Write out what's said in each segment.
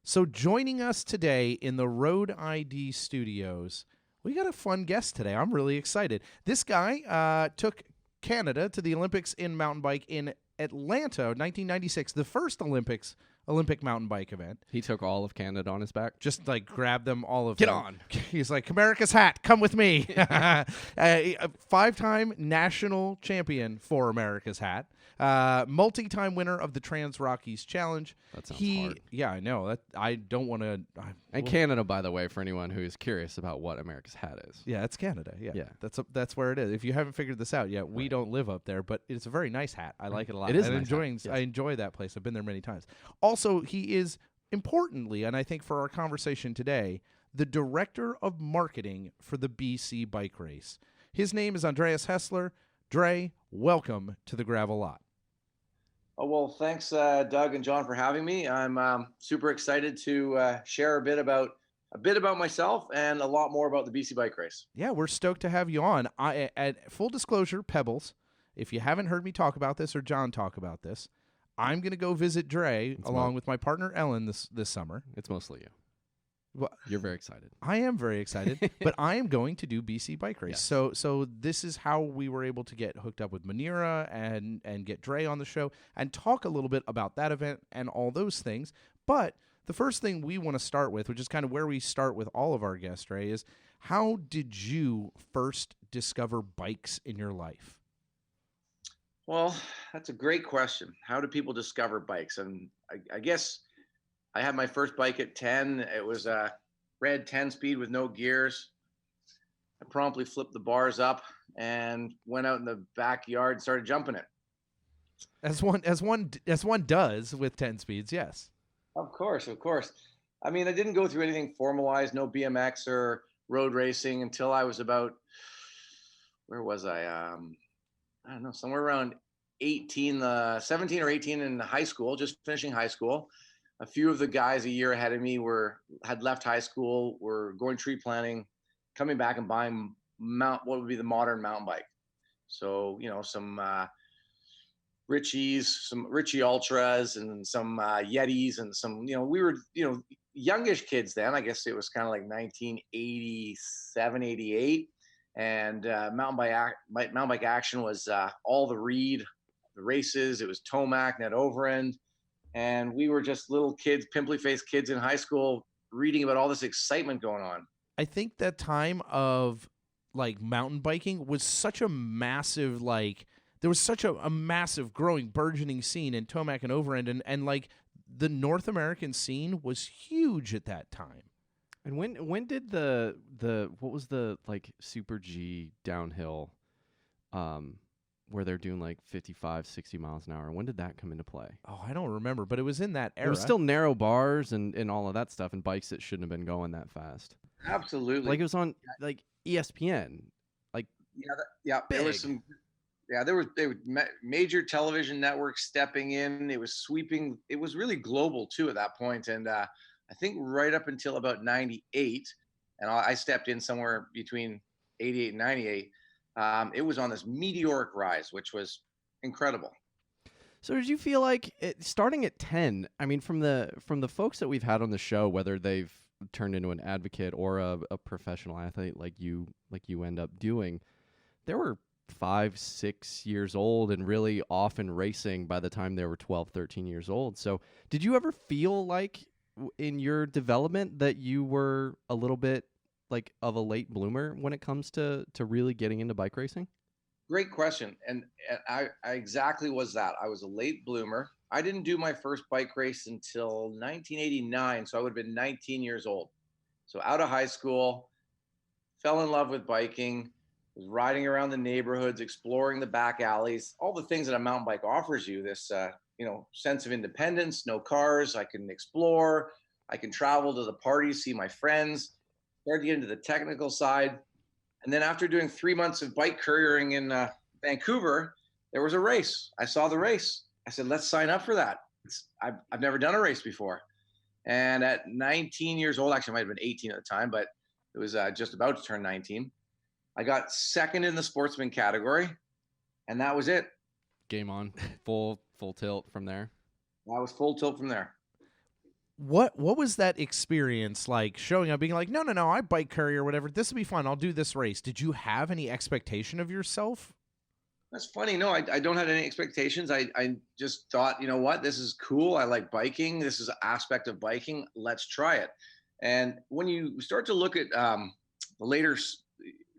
So joining us today in the Road ID studios, we got a fun guest today. I'm really excited. This guy took Canada to the Olympics in mountain bike in Atlanta, 1996, the first Olympic mountain bike event. He took all of Canada on his back. Just like grabbed them all of Get them. on. He's like, America's hat, come with me. A five-time national champion for America's hat. Multi-time winner of the Trans Rockies Challenge. That sounds hard. Yeah, I know. I don't want to. And Canada, by the way, for anyone who is curious about what America's hat is. Yeah, it's Canada. Yeah. Yeah. That's where it is. If you haven't figured this out yet, we don't live up there, but it's a very nice hat. I like it a lot. It is I a nice hat, yes. I enjoy that place. I've been there many times. Also, he is importantly, and I think for our conversation today, the director of marketing for the BC Bike Race. His name is Andreas Hestler. Dre, welcome to the Gravel Lot. Oh, well, thanks, Doug and John, for having me. I'm super excited to share a bit about myself and a lot more about the BC Bike Race. Yeah, we're stoked to have you on. At full disclosure, Pebbles, if you haven't heard me talk about this or John talk about this, I'm going to go visit Dre along with my partner Ellen this summer. It's mostly you. Well, you're very excited. I am very excited, but I am going to do BC Bike Race. Yes. So this is how we were able to get hooked up with Manira and get Dre on the show and talk a little bit about that event and all those things. But the first thing we want to start with, which is kind of where we start with all of our guests, Dre, is how did you first discover bikes in your life? Well, that's a great question. How do people discover bikes? And I guess I had my first bike at 10. It was a red 10-speed with no gears. I promptly flipped the bars up and went out in the backyard and started jumping it. As one does with 10 speeds, yes. Of course. I mean, I didn't go through anything formalized, no BMX or road racing until I was about, where was I? I don't know, somewhere around 17 or 18 in high school, just finishing high school. A few of the guys a year ahead of me had left high school, were going tree planting, coming back and buying what would be the modern mountain bike. So, some some Ritchie Ultras and some Yetis and some, we were, youngish kids then. I guess it was kind of like 1987, 88. And mountain bike action was all the Reed, the races. It was Tomac, Net Overend. And we were just little kids, pimply-faced kids in high school reading about all this excitement going on. I think that time of, mountain biking was such a massive, there was such a massive growing, burgeoning scene in Tomac and Overend. And the North American scene was huge at that time. And when did the what was the Super G downhill where they're doing 55, 60 miles an hour? When did that come into play? Oh, I don't remember, but it was in that era. It was still narrow bars and all of that stuff and bikes that shouldn't have been going that fast. Absolutely. It was on ESPN. There was some. Yeah, there were major television networks stepping in. It was sweeping. It was really global too at that point, and I think right up until about 98, and I stepped in somewhere between 88 and 98. It was on this meteoric rise, which was incredible. So did you feel like starting at 10? I mean, from the folks that we've had on the show, whether they've turned into an advocate or a professional athlete like you end up doing, there were 5, 6 years old and really often racing by the time they were 12, 13 years old. So did you ever feel like in your development that you were a little bit of a late bloomer when it comes to really getting into bike racing? Great question. And I exactly was that. I was a late bloomer. I didn't do my first bike race until 1989. So I would have been 19 years old. So out of high school, fell in love with biking, was riding around the neighborhoods, exploring the back alleys, all the things that a mountain bike offers you, this, sense of independence, no cars. I can explore. I can travel to the parties, see my friends, started to get into the technical side. And then after doing 3 months of bike couriering in Vancouver, there was a race. I saw the race. I said, let's sign up for that. I've never done a race before. And at 19 years old, actually I might have been 18 at the time, but it was just about to turn 19. I got second in the sportsman category, and that was it. Game on, full tilt from there. I was full tilt from there. What was that experience like, showing up being like, no, I bike courier or whatever, this will be fun, I'll do this race? Did you have any expectation of yourself? That's funny. No, I don't have any expectations. I just thought, you know what, this is cool. I like biking. This is an aspect of biking. Let's try it. And when you start to look at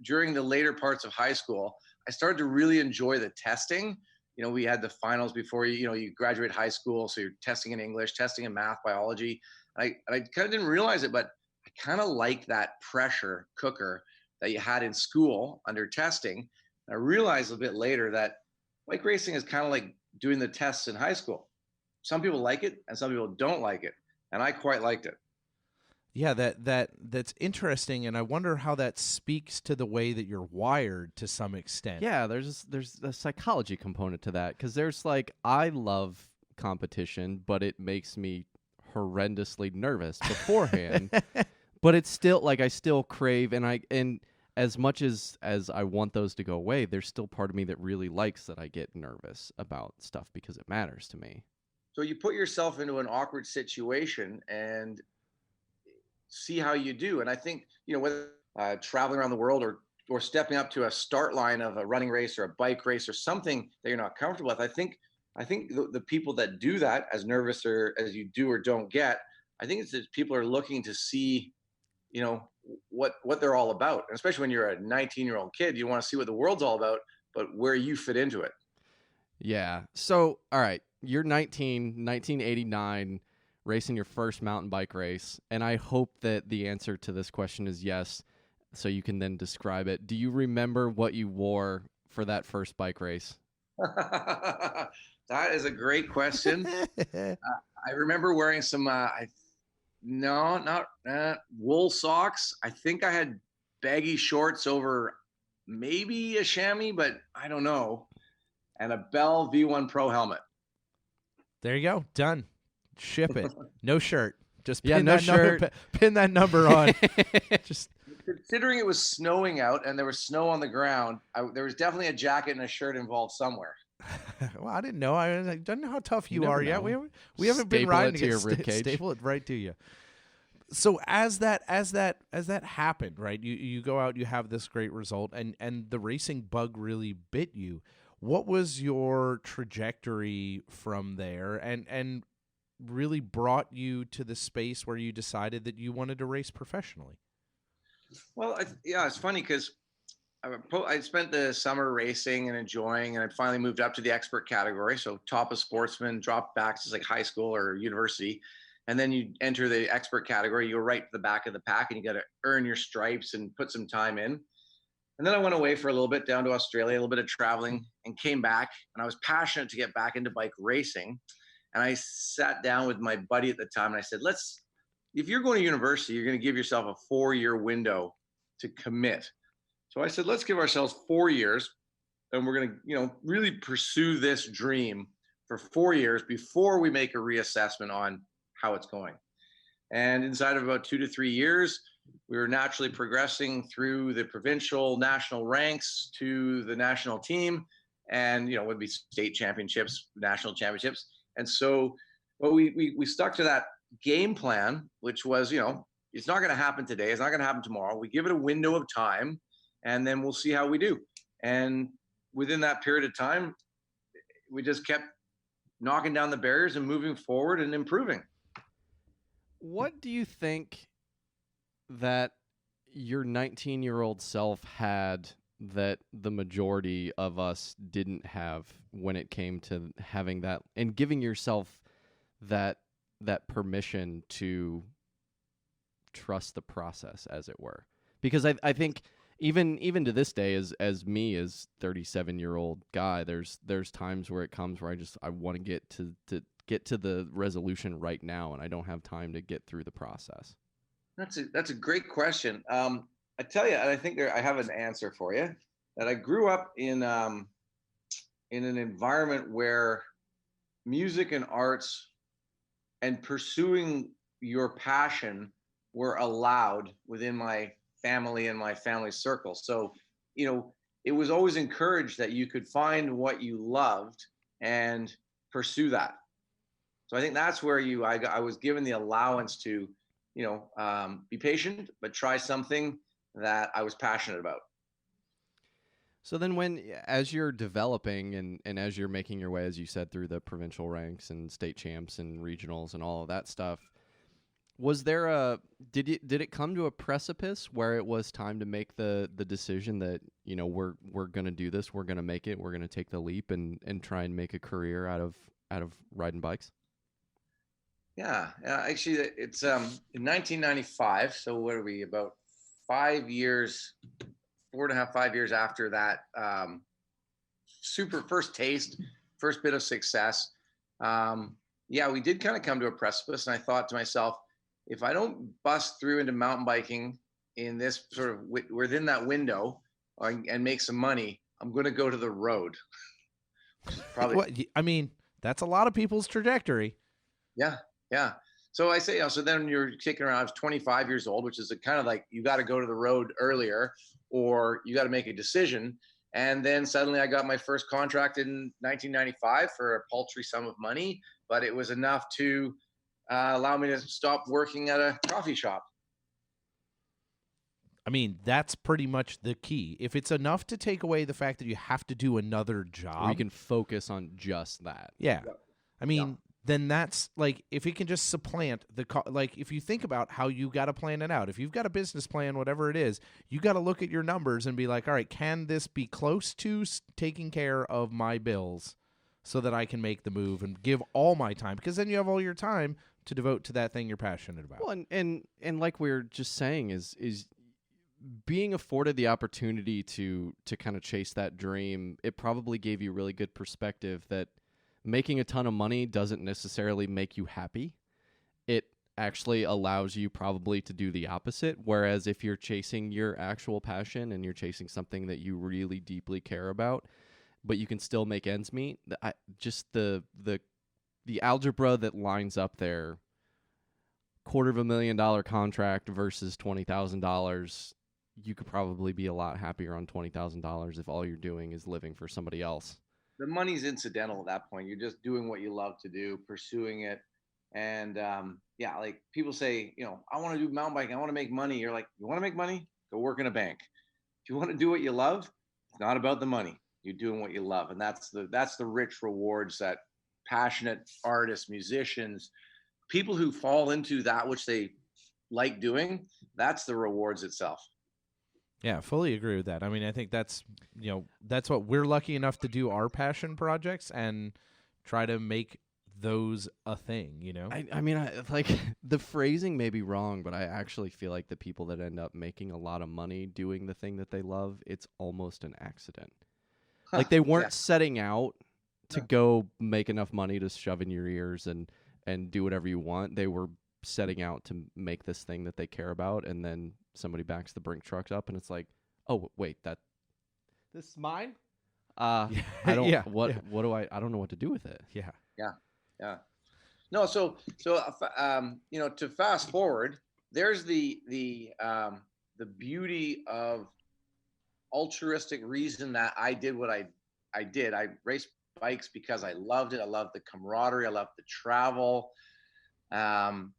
during the later parts of high school, I started to really enjoy the testing. We had the finals before you graduate high school. So you're testing in English, testing in math, biology. And I kind of didn't realize it, but I kind of like that pressure cooker that you had in school under testing. And I realized a bit later that bike racing is kind of like doing the tests in high school. Some people like it and some people don't like it. And I quite liked it. Yeah, that's interesting, and I wonder how that speaks to the way that you're wired to some extent. Yeah, there's a psychology component to that, because there's like, I love competition, but it makes me horrendously nervous beforehand. But it's still like, I still crave, and as much as I want those to go away, there's still part of me that really likes that I get nervous about stuff because it matters to me. So you put yourself into an awkward situation and see how you do. And I think, whether traveling around the world or stepping up to a start line of a running race or a bike race or something that you're not comfortable with, I think the people that do that, as nervous or as you do or don't get, I think it's that people are looking to see, what they're all about. And especially when you're a 19-year-old kid, you want to see what the world's all about, but where you fit into it. Yeah. So, all right, you're 1989, racing your first mountain bike race, and I hope that the answer to this question is yes, so you can then describe it. Do you remember what you wore for that first bike race? That is a great question. I remember wearing some not wool socks. I think I had baggy shorts over maybe a chamois, but I don't know, and a Bell V1 Pro helmet. There you go. Done. Ship it. No shirt. Just pin pin that number on. Just considering it was snowing out and there was snow on the ground, there was definitely a jacket and a shirt involved somewhere. Well, I didn't know. I don't know how tough you are yet. We haven't been riding to your rib cage. Staple it right to you. So as that happened, right? You go out, you have this great result, and the racing bug really bit you. What was your trajectory from there, and really brought you to the space where you decided that you wanted to race professionally? Well, it's funny because I spent the summer racing and enjoying, and I finally moved up to the expert category. So top of sportsman, dropped back to like high school or university. And then you enter the expert category, you go right to the back of the pack and you got to earn your stripes and put some time in. And then I went away for a little bit down to Australia, a little bit of traveling, and came back. And I was passionate to get back into bike racing. And I sat down with my buddy at the time and I said, if you're going to university, you're going to give yourself a 4-year window to commit. So I said, let's give ourselves 4 years and we're going to, really pursue this dream for 4 years before we make a reassessment on how it's going. And inside of about 2 to 3 years, we were naturally progressing through the provincial, national ranks to the national team, and it would be state championships, national championships. And so, well, we stuck to that game plan, which was, it's not going to happen today. It's not going to happen tomorrow. We give it a window of time, and then we'll see how we do. And within that period of time, we just kept knocking down the barriers and moving forward and improving. What do you think that your 19-year-old self had that the majority of us didn't have when it came to having that and giving yourself that permission to trust the process, as it were? Because I think even to this day, as me, as 37-year-old guy, there's times where it comes where I want to get to the resolution right now, and I don't have time to get through the process. That's a great question. I tell you, and I think I have an answer for you. That I grew up in an environment where music and arts and pursuing your passion were allowed within my family and my family circle. So, it was always encouraged that you could find what you loved and pursue that. So I think that's where I was given the allowance to, be patient, but try something that I was passionate about. So then as you're developing and as you're making your way, as you said, through the provincial ranks and state champs and regionals and all of that stuff, was there did it come to a precipice where it was time to make the decision that, we're going to do this, we're going to make it, we're going to take the leap and try and make a career out of riding bikes? Yeah, actually, it's in 1995. So what are we, about 5 years, 4.5, 5 years after that super first taste, first bit of success. We did kind of come to a precipice, and I thought to myself, if I don't bust through into mountain biking in this sort of within that window and make some money, I'm going to go to the road. Probably. I mean, that's a lot of people's trajectory. Yeah. Yeah. So I say, so then you're kicking around, I was 25 years old, which is a kind of like, you got to go to the road earlier, or you got to make a decision. And then suddenly I got my first contract in 1995 for a paltry sum of money, but it was enough to allow me to stop working at a coffee shop. I mean, that's pretty much the key. If it's enough to take away the fact that you have to do another job, or you can focus on just that. Yeah. I mean, then that's like, if it can just supplant like, if you think about how you got to plan it out, if you've got a business plan, whatever it is, you got to look at your numbers and be like, all right, can this be close to taking care of my bills so that I can make the move and give all my time? Because then you have all your time to devote to that thing you're passionate about. Well, and like we were just saying, is being afforded the opportunity to kind of chase that dream, it probably gave you really good perspective that making a ton of money doesn't necessarily make you happy. It actually allows you probably to do the opposite. Whereas if you're chasing your actual passion and you're chasing something that you really deeply care about, but you can still make ends meet, just the algebra that lines up there, $250,000 contract versus $20,000, you could probably be a lot happier on $20,000 if all you're doing is living for somebody else. The money's incidental at that point. You're just doing what you love to do, pursuing it. And like people say, I want to do mountain biking, I want to make money. You're like, you want to make money? Go work in a bank. If you want to do what you love, it's not about the money. You're doing what you love. And that's the rich rewards that passionate artists, musicians, people who fall into that which they like doing, that's the rewards itself. Yeah, fully agree with that. I mean, I think that's what we're lucky enough to do, our passion projects, and try to make those a thing, I mean, like, the phrasing may be wrong, but I actually feel like the people that end up making a lot of money doing the thing that they love, it's almost an accident. Like, they weren't setting out to go make enough money to shove in your ears and do whatever you want. They were setting out to make this thing that they care about, and then somebody backs the brink trucks up and it's like, oh wait, this is mine? I don't I don't know what to do with it. Yeah. No, so to fast forward, there's the beauty of altruistic reason that I did what I did. I raced bikes because I loved it. I loved the camaraderie. I loved the travel. And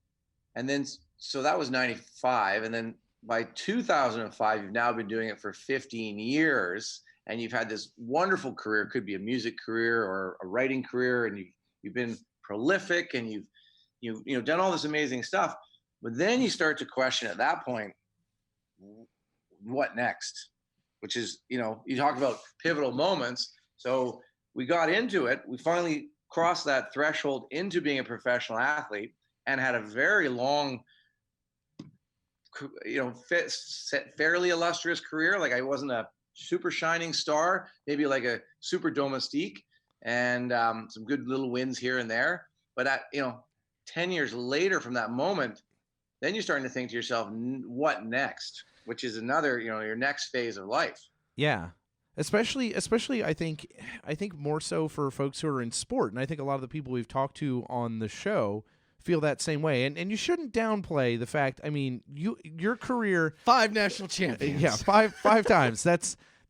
then, so that was 95. And then by 2005, you've now been doing it for 15 years and you've had this wonderful career. It could be a music career or a writing career. And you've been prolific and you've done all this amazing stuff. But then you start to question at that point, what next? Which is, you talk about pivotal moments. So we got into it. We finally crossed that threshold into being a professional athlete and had a very long, fairly illustrious career. Like, I wasn't a super shining star, maybe like a super domestique, and some good little wins here and there. But at 10 years later from that moment, then you're starting to think to yourself, what next? Which is another, your next phase of life. Yeah. Especially I think more so for folks who are in sport. And I think a lot of the people we've talked to on the show feel that same way. And you shouldn't downplay the fact, I mean, your career, 5 national champions. Yeah, five times.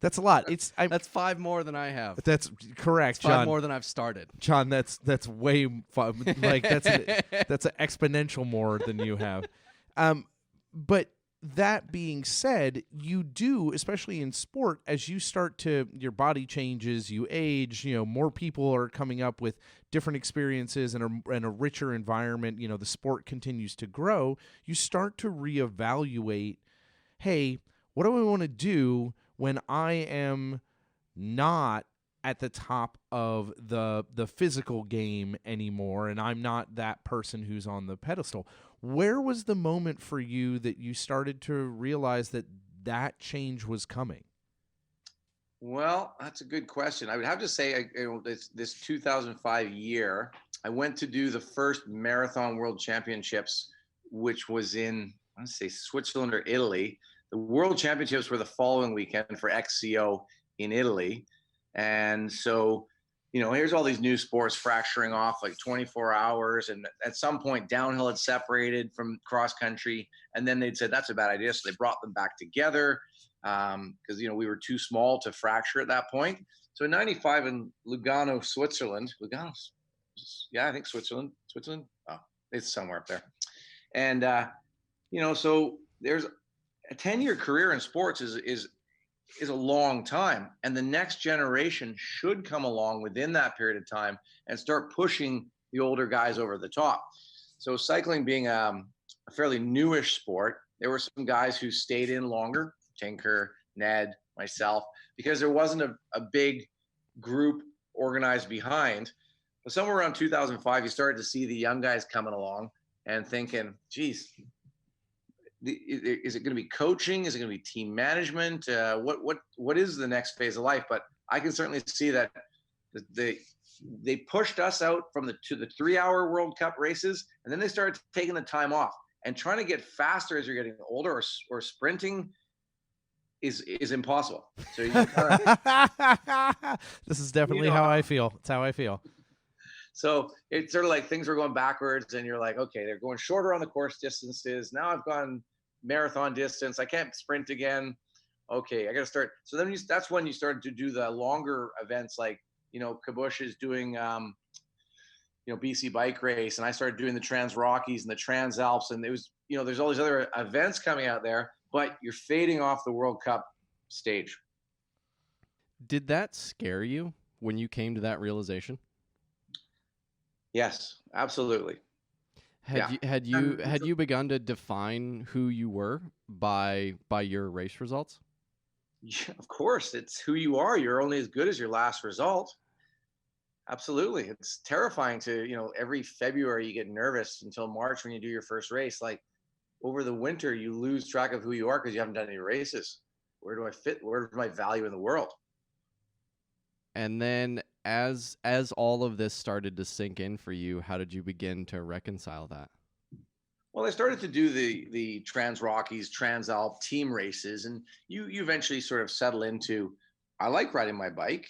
That's a lot. That's 5 more than I have. That's correct, It's 5 John. more than I've started. John, that's way like that's an exponential more than you have. But that being said, you do, especially in sport, as you start to, your body changes, you age, more people are coming up with different experiences and a richer environment, the sport continues to grow, you start to reevaluate, hey, what do I want to do when I am not at the top of the physical game anymore and I'm not that person who's on the pedestal? Where was the moment for you that you started to realize that change was coming? Well, that's a good question. I would have to say, this 2005 year, I went to do the first Marathon World Championships, which was in, I want to say, Switzerland or Italy. The World Championships were the following weekend for XCO in Italy. And so, here's all these new sports fracturing off like 24 hours. And at some point, downhill had separated from cross country. And then they'd said, that's a bad idea. So they brought them back together because, we were too small to fracture at that point. So in 95 in Lugano, Switzerland, I think Switzerland. Oh, it's somewhere up there. And, so there's a 10-year career in sports is a long time, and the next generation should come along within that period of time and start pushing the older guys over the top. So cycling being a fairly newish sport, there were some guys who stayed in longer, Tinker, Ned, myself, because there wasn't a big group organized behind. But somewhere around 2005, you started to see the young guys coming along and thinking, geez, is it going to be coaching? Is it going to be team management? What is the next phase of life? But I can certainly see that they pushed us out to the 3-hour World Cup races, and then they started taking the time off and trying to get faster as you're getting older, or sprinting is impossible. So you this is definitely how I feel. It's how I feel. So it's sort of like things were going backwards, and you're like, okay, they're going shorter on the course distances. Now I've gone marathon distance. I can't sprint again. Okay, I got to start. So then that's when you started to do the longer events, like, Kabush is doing, BC Bike Race, and I started doing the Trans Rockies and the Trans Alps, and it was, there's all these other events coming out there, but you're fading off the World Cup stage. Did that scare you when you came to that realization? Yes, absolutely. Had you begun to define who you were by your race results? Yeah, of course, it's who you are. You're only as good as your last result. Absolutely. It's terrifying to, every February you get nervous until March when you do your first race. Like over the winter, you lose track of who you are because you haven't done any races. Where do I fit? Where's my value in the world? And then as all of this started to sink in for you, how did you begin to reconcile that? Well, I started to do the Trans Rockies, Trans Alp team races, and you eventually sort of settle into, I like riding my bike,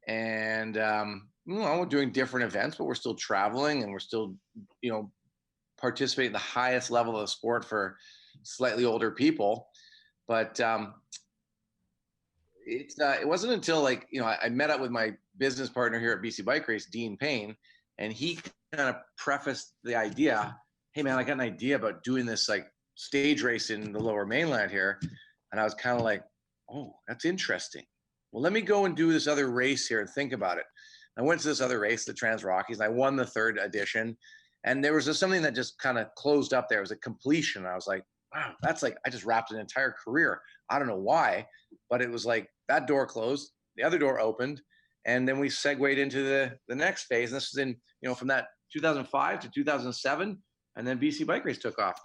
and we're doing different events, but we're still traveling, and we're still, participating at the highest level of the sport for slightly older people. But it wasn't until I met up with my business partner here at BC Bike Race, Dean Payne, and he kind of prefaced the idea, hey man, I got an idea about doing this like stage race in the Lower Mainland here. And I was kind of like, oh, that's interesting. Well, let me go and do this other race here and think about it. I went to this other race, the Trans Rockies, and I won the 3rd edition. And there was just something that just kind of closed up there. It was a completion. I was like, wow, that's like, I just wrapped an entire career. I don't know why, but it was like that door closed, the other door opened, and then we segued into the next phase. And this was in, from that 2005 to 2007, and then BC Bike Race took off.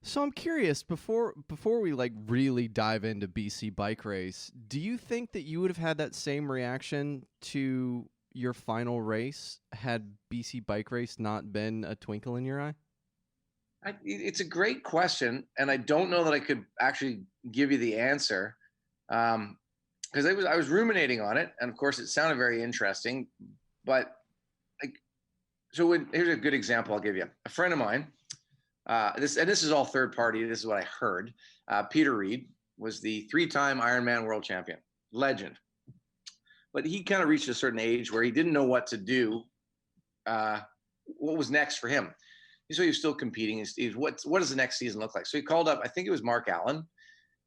So I'm curious, before we really dive into BC Bike Race, do you think that you would have had that same reaction to your final race had BC Bike Race not been a twinkle in your eye? It's a great question, and I don't know that I could actually give you the answer, because I was ruminating on it, and of course it sounded very interesting. But here's a good example I'll give you. A friend of mine, this is all third party. This is what I heard. Peter Reed was the 3-time Ironman world champion. legend. But he kind of reached a certain age where he didn't know what to do, what was next for him. So he was still competing. What does the next season look like? So he called up, I think it was Mark Allen,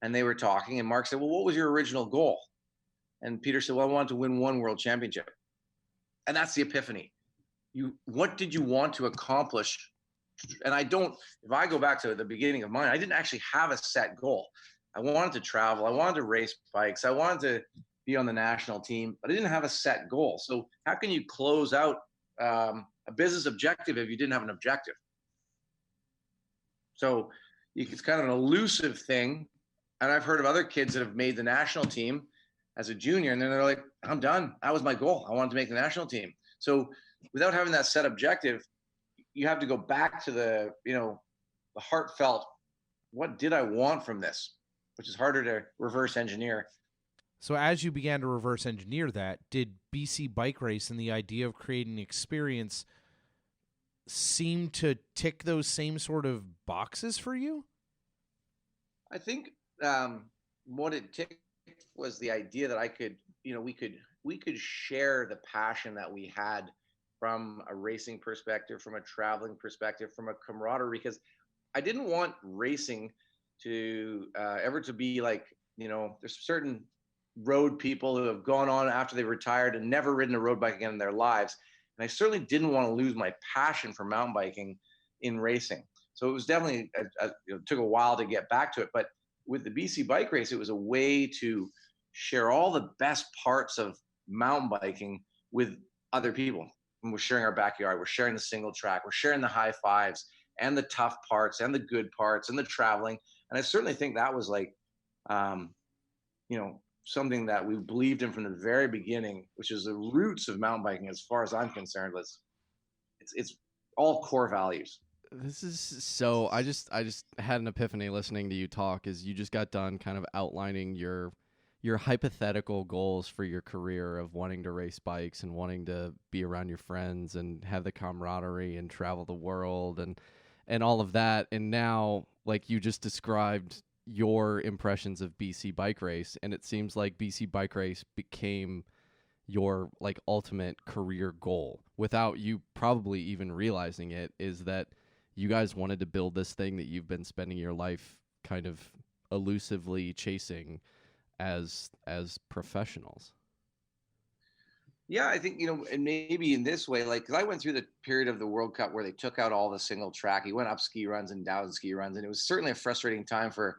and they were talking, and Mark said, well, what was your original goal? And Peter said, well, I wanted to win one world championship. And that's the epiphany. What did you want to accomplish? And if I go back to the beginning of mine, I didn't actually have a set goal. I wanted to travel. I wanted to race bikes. I wanted to be on the national team, but I didn't have a set goal. So how can you close out a business objective if you didn't have an objective? So it's kind of an elusive thing. And I've heard of other kids that have made the national team as a junior, and then they're like, I'm done. That was my goal. I wanted to make the national team. So without having that set objective, you have to go back to the heartfelt, what did I want from this? Which is harder to reverse engineer. So as you began to reverse engineer that, did BC Bike Race and the idea of creating an experience seem to tick those same sort of boxes for you? I think what it ticked was the idea that I could, we could share the passion that we had from a racing perspective, from a traveling perspective, from a camaraderie, because I didn't want racing to ever to be like, there's certain road people who have gone on after they retired and never ridden a road bike again in their lives. And I certainly didn't want to lose my passion for mountain biking in racing. So it was definitely, it took a while to get back to it. But with the BC Bike Race, it was a way to share all the best parts of mountain biking with other people. And we're sharing our backyard. We're sharing the single track. We're sharing the high fives and the tough parts and the good parts and the traveling. And I certainly think that was like, something that we believed in from the very beginning, which is the roots of mountain biking, as far as I'm concerned. It's all core values. This is so. I just had an epiphany listening to you talk. As you just got done kind of outlining your hypothetical goals for your career of wanting to race bikes and wanting to be around your friends and have the camaraderie and travel the world and all of that. And now, like you just described your impressions of BC Bike Race, and it seems like BC Bike Race became your like ultimate career goal without you probably even realizing it, is that you guys wanted to build this thing that you've been spending your life kind of elusively chasing as professionals. Yeah, I think, and maybe in this way, like, because I went through the period of the World Cup where they took out all the single track. He went up ski runs and down ski runs, and it was certainly a frustrating time for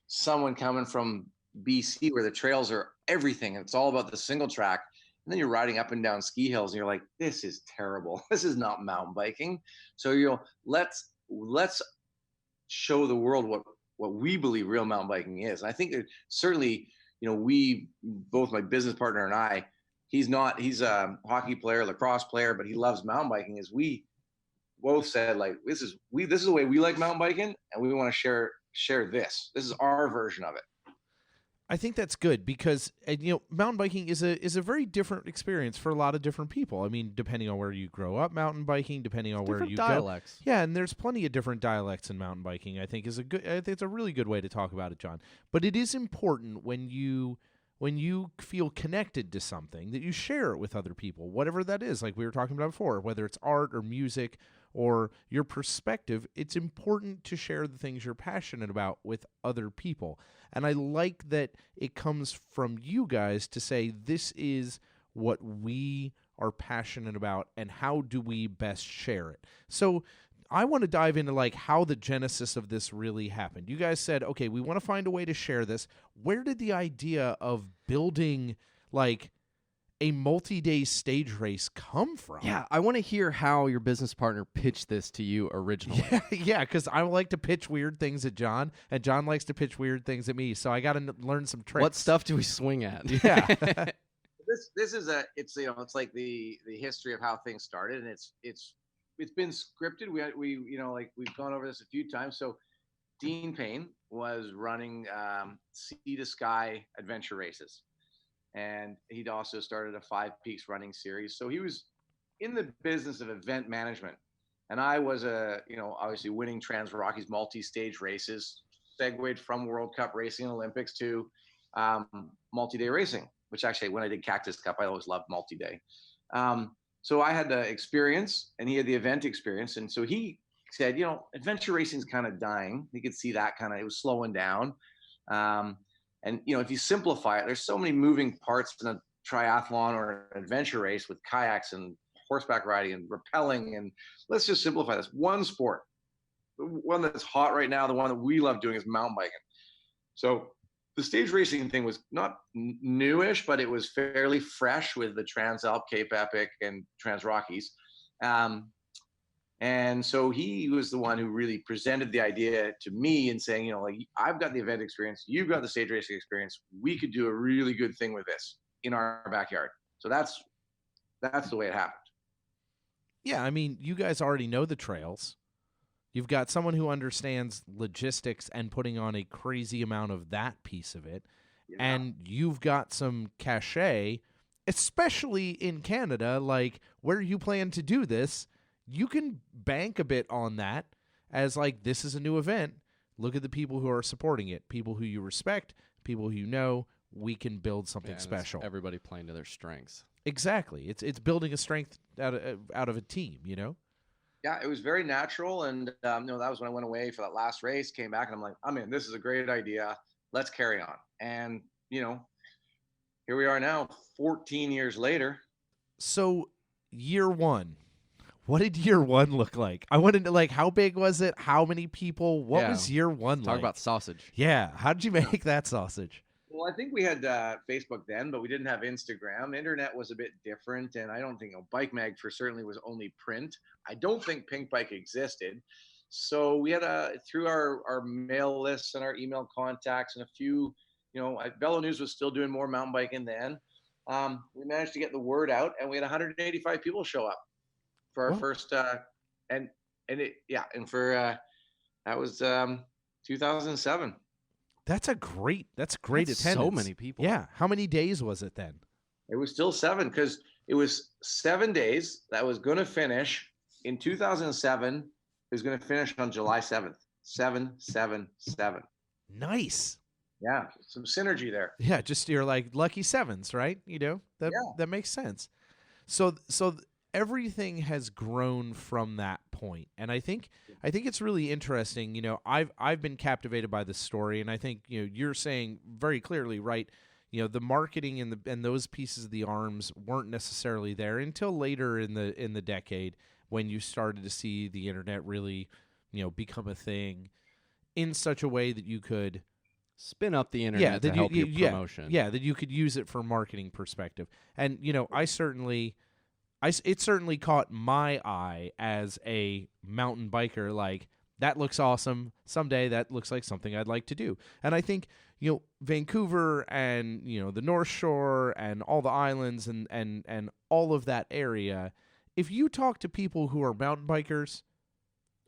someone coming from BC where the trails are everything. It's all about the single track. And then you're riding up and down ski hills and you're like, this is terrible. This is not mountain biking. So, let's show the world what we believe real mountain biking is. And I think that certainly, we, both my business partner and I, he's a hockey player, lacrosse player, but he loves mountain biking. As we both said, like, this is the way we like mountain biking, and we want to share this. This is our version of it. I think that's good because mountain biking is a very different experience for a lot of different people. I mean, depending on where you grow up mountain biking, depending on where you dialects. go. Yeah, and there's plenty of different dialects in mountain biking. I think it's a really good way to talk about it, John. But it is important when you feel connected to something that you share it with other people, whatever that is, like we were talking about before, whether it's art or music or your perspective. It's important to share the things you're passionate about with other people. And I like that it comes from you guys to say, this is what we are passionate about and how do we best share it. So I want to dive into like how the genesis of this really happened. You guys said, okay, we want to find a way to share this. Where did the idea of building like a multi-day stage race come from? Yeah, I want to hear how your business partner pitched this to you originally. Yeah, because I like to pitch weird things at John, and John likes to pitch weird things at me. So I got to learn some tricks. What stuff do we swing at? Yeah. This is it's like the history of how things started, and it's been scripted. We've gone over this a few times. So Dean Payne was running Sea to Sky adventure races. And he'd also started a 5 Peaks running series. So he was in the business of event management. And I was obviously winning Trans Rockies multi-stage races, segued from World Cup racing and Olympics to multi-day racing, which actually when I did Cactus Cup, I always loved multi-day. So I had the experience and he had the event experience. And so he said, you know, adventure racing is kind of dying. You could see that it was slowing down. And, you know, if you simplify it, there's so many moving parts in a triathlon or an adventure race with kayaks and horseback riding and rappelling. And let's just simplify this. One sport, the one that's hot right now, the one that we love doing is mountain biking. So the stage racing thing was not newish, but it was fairly fresh with the Transalp, Cape Epic, and Trans Rockies. And so he was the one who really presented the idea to me and saying, you know, like, I've got the event experience, you've got the stage racing experience. We could do a really good thing with this in our backyard. So that's the way it happened. Yeah, I mean, you guys already know the trails. You've got someone who understands logistics and putting on a crazy amount of that piece of it. Yeah. And you've got some cachet, especially in Canada, like where you plan to do this. You can bank a bit on that as like, this is a new event. Look at the people who are supporting it, people who you respect, people who you know. We can build something special. Everybody playing to their strengths. Exactly. It's building a strength out of a team, you know? Yeah, it was very natural. And, you know, that was when I went away for that last race, came back and I'm like, I'm in, this is a great idea. Let's carry on. And, you know, here we are now 14 years later. So year one, what did year one look like? I wanted to, like, how big was it? How many people? What was year one like? Talk about sausage. Yeah. How did you make that sausage? Well, I think we had Facebook then, but we didn't have Instagram. Internet was a bit different, and I don't think Bike Mag for certainly was only print. I don't think Pink Bike existed. So we had through our mail lists and our email contacts and a few, you know, Velo News was still doing more mountain biking then. We managed to get the word out, and we had 185 people show up for our first that was 2007. That's great attendance. So many people. Yeah. How many days was it then? It was still 7 because it was 7 days that was going to finish in 2007. It was going to finish on July 7th. 777. Nice. Yeah, some synergy there. Yeah, just you're like lucky sevens, right? You know, that makes sense. So everything has grown from that point. And I think it's really interesting. You know, I've been captivated by this story, and I think, you know, you're saying very clearly, right? You know, the marketing and those pieces of the arms weren't necessarily there until later in the decade when you started to see the internet really, you know, become a thing in such a way that you could spin up the internet to help your promotion. Yeah, that you could use it for marketing perspective. And, you know, it certainly caught my eye as a mountain biker. Like, that looks awesome. Someday that looks like something I'd like to do. And I think, you know, Vancouver and, you know, the North Shore and all the islands and all of that area, if you talk to people who are mountain bikers,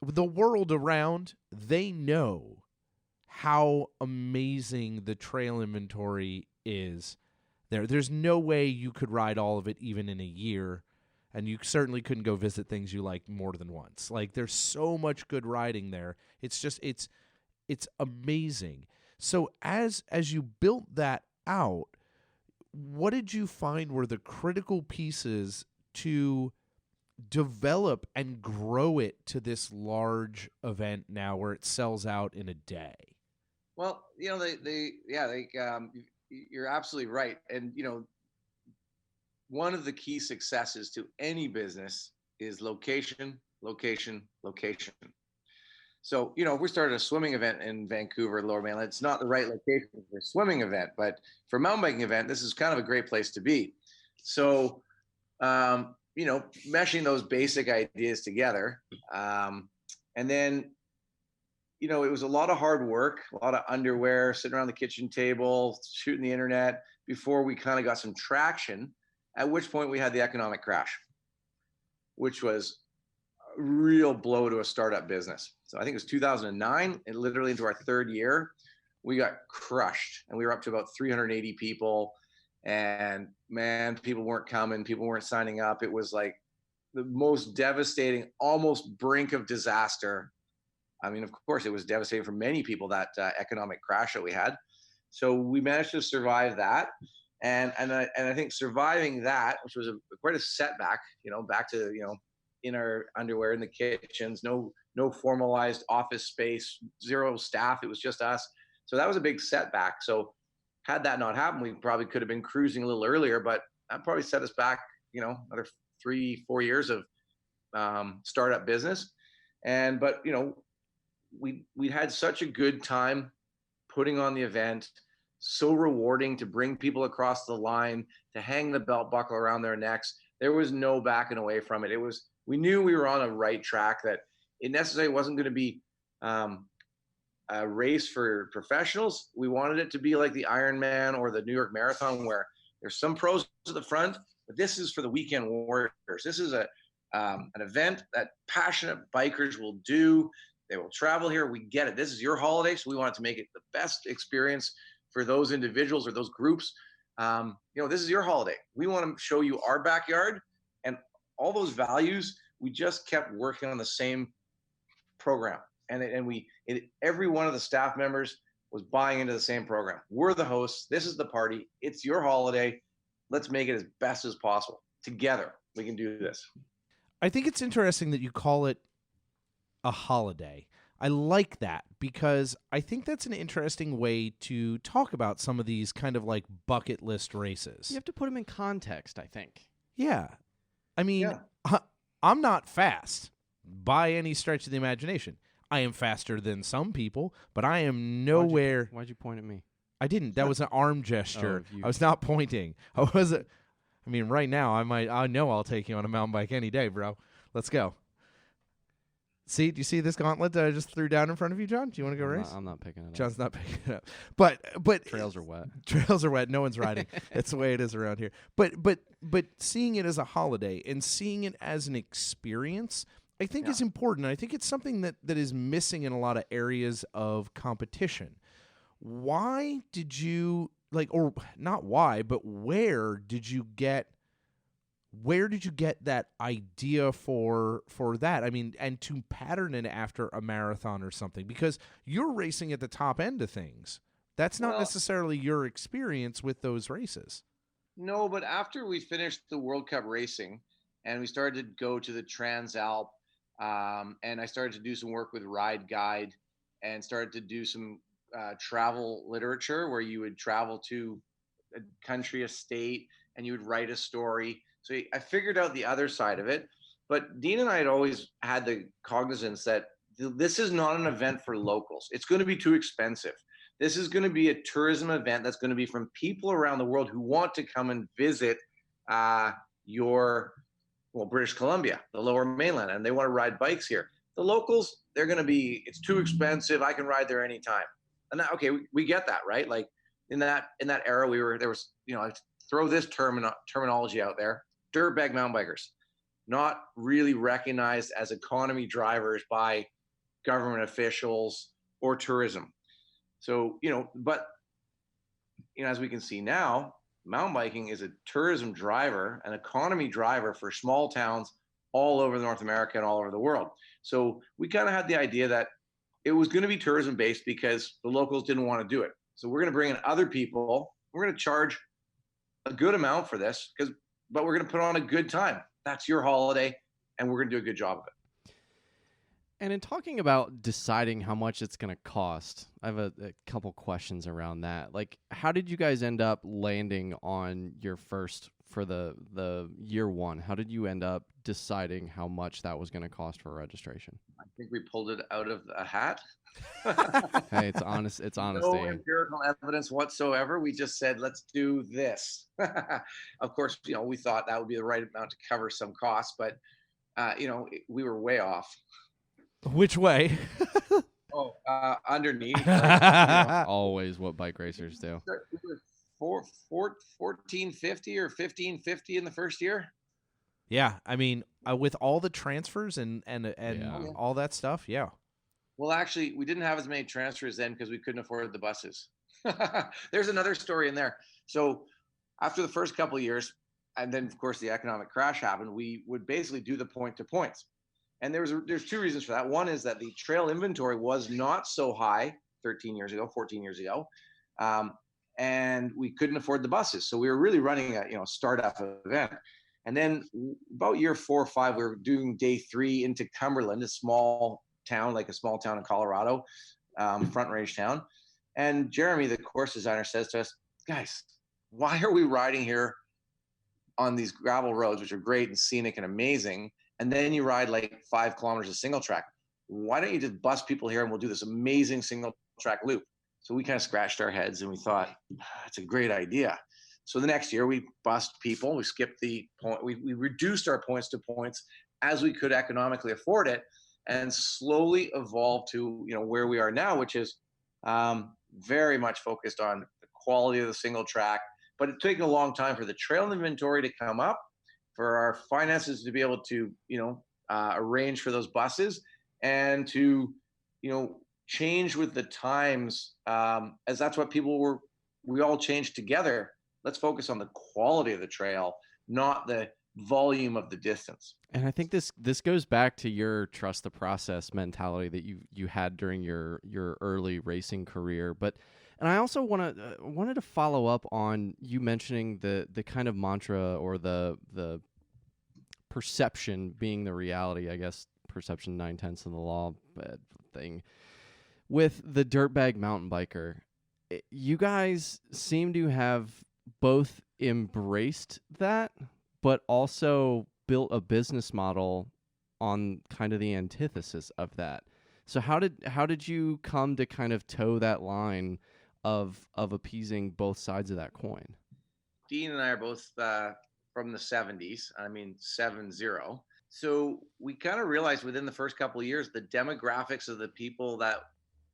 the world around, they know how amazing the trail inventory is there. There's no way you could ride all of it even in a year. And you certainly couldn't go visit things you like more than once. Like, there's so much good riding there. It's just it's amazing. So as you built that out, what did you find were the critical pieces to develop and grow it to this large event now where it sells out in a day? Well, you know, you're absolutely right. And, you know, one of the key successes to any business is location, location, location. So, you know, if we started a swimming event in Vancouver, Lower Mainland, it's not the right location for a swimming event, but for a mountain biking event, this is kind of a great place to be. So, you know, meshing those basic ideas together. And then, you know, it was a lot of hard work, a lot of underwear, sitting around the kitchen table, shooting the internet before we kind of got some traction, at which point we had the economic crash, which was a real blow to a startup business. So I think it was 2009, and literally into our third year, we got crushed, and we were up to about 380 people. And man, people weren't coming, people weren't signing up. It was like the most devastating, almost brink of disaster. I mean, of course, it was devastating for many people, that economic crash that we had. So we managed to survive that. And I think surviving that, which was quite a setback, back to, in our underwear in the kitchens, no formalized office space, zero staff. It was just us. So that was a big setback. So had that not happened, we probably could have been cruising a little earlier, but that probably set us back, another 3-4 years of startup business. But we had such a good time putting on the event, so rewarding to bring people across the line, to hang the belt buckle around their necks. There was no backing away from it. We knew we were on a right track, that it necessarily wasn't going to be a race for professionals. We wanted it to be like the Ironman or the New York Marathon, where there's some pros at the front, but this is for the weekend warriors. This is an event that passionate bikers will do. They will travel here. We get it. This is your holiday, so we wanted to make it the best experience for those individuals or those groups. This is your holiday. We want to show you our backyard, and all those values. We just kept working on the same program, and every one of the staff members was buying into the same program. We're the hosts. This is the party. It's your holiday. Let's make it as best as possible. Together, we can do this. I think it's interesting that you call it a holiday. I like that, because I think that's an interesting way to talk about some of these kind of like bucket list races. You have to put them in context, I think. Yeah. I mean, I'm not fast by any stretch of the imagination. I am faster than some people, but I am nowhere. Why'd you point at me? I didn't. That was an arm gesture. I was not pointing. I mean, right now, I know I'll take you on a mountain bike any day, bro. Let's go. See, do you see this gauntlet that I just threw down in front of you, John? Do you want to go race? I'm not picking it up. John's not picking it up. But trails are wet. Trails are wet. No one's riding. It's the way it is around here. But seeing it as a holiday and seeing it as an experience, I think is important. I think it's something that is missing in a lot of areas of competition. Why did you or not why, but where did you get that idea for that? I mean, and to pattern it after a marathon or something, because you're racing at the top end of things. That's not necessarily your experience with those races. No, but after we finished the World Cup racing and we started to go to the Transalp, and I started to do some work with Ride Guide and started to do some travel literature where you would travel to a country, a state, and you would write a story. So I figured out the other side of it. But Dean and I had always had the cognizance that this is not an event for locals. It's going to be too expensive. This is going to be a tourism event that's going to be from people around the world who want to come and visit British Columbia, the Lower Mainland, and they want to ride bikes here. The locals, they're going to be, it's too expensive. I can ride there anytime. And that, okay, we get that, right? Like in that era, I throw this terminology out there. Dirtbag mountain bikers, not really recognized as economy drivers by government officials or tourism. So, but as we can see now, mountain biking is a tourism driver, an economy driver for small towns all over North America and all over the world. So we kind of had the idea that it was going to be tourism based because the locals didn't want to do it. So we're going to bring in other people. We're going to charge a good amount for this but we're going to put on a good time. That's your holiday, and we're going to do a good job of it. And in talking about deciding how much it's going to cost, I have a couple questions around that. Like, how did you guys end up landing on your first for the year one? How did you end up deciding how much that was going to cost for registration? I think we pulled it out of a hat. Hey, it's honest. It's honesty. No empirical evidence whatsoever. We just said, let's do this. Of course, we thought that would be the right amount to cover some costs, but we were way off. Which way? Underneath. Always what bike racers do. We were 1450 or 1550 in the first year. Yeah, I mean, with all the transfers and all that stuff, yeah. Well, actually, we didn't have as many transfers then because we couldn't afford the buses. There's another story in there. So after the first couple of years, and then, of course, the economic crash happened, we would basically do the point-to-points. And there's two reasons for that. One is that the trail inventory was not so high 14 years ago. and we couldn't afford the buses. So we were really running a startup event. And then about year 4 or 5, we were doing day 3 into Cumberland, a small town in Colorado, Front Range town. And Jeremy, the course designer, says to us, guys, why are we riding here on these gravel roads, which are great and scenic and amazing, and then you ride like 5 kilometers of single track? Why don't you just bus people here and we'll do this amazing single track loop? So we kind of scratched our heads and we thought, that's a great idea. So the next year we bussed people, we skipped the point, we reduced our points to points as we could economically afford it, and slowly evolved to where we are now, which is very much focused on the quality of the single track. But it's taken a long time for the trail inventory to come up, for our finances to be able to arrange for those buses, and to change with the times, as that's what we all changed together. Let's focus on the quality of the trail, not the volume of the distance. And I think this goes back to your trust the process mentality that you had during your early racing career. And I also wanted to follow up on you mentioning the kind of mantra, or the perception being the reality, I guess, perception 9/10 of the law thing, with the dirtbag mountain biker. You guys seem to have both embraced that, but also built a business model on kind of the antithesis of that. So how did you come to kind of toe that line of appeasing both sides of that coin? Dean and I are both from the 70s. 70. So we kind of realized within the first couple of years, the demographics of the people that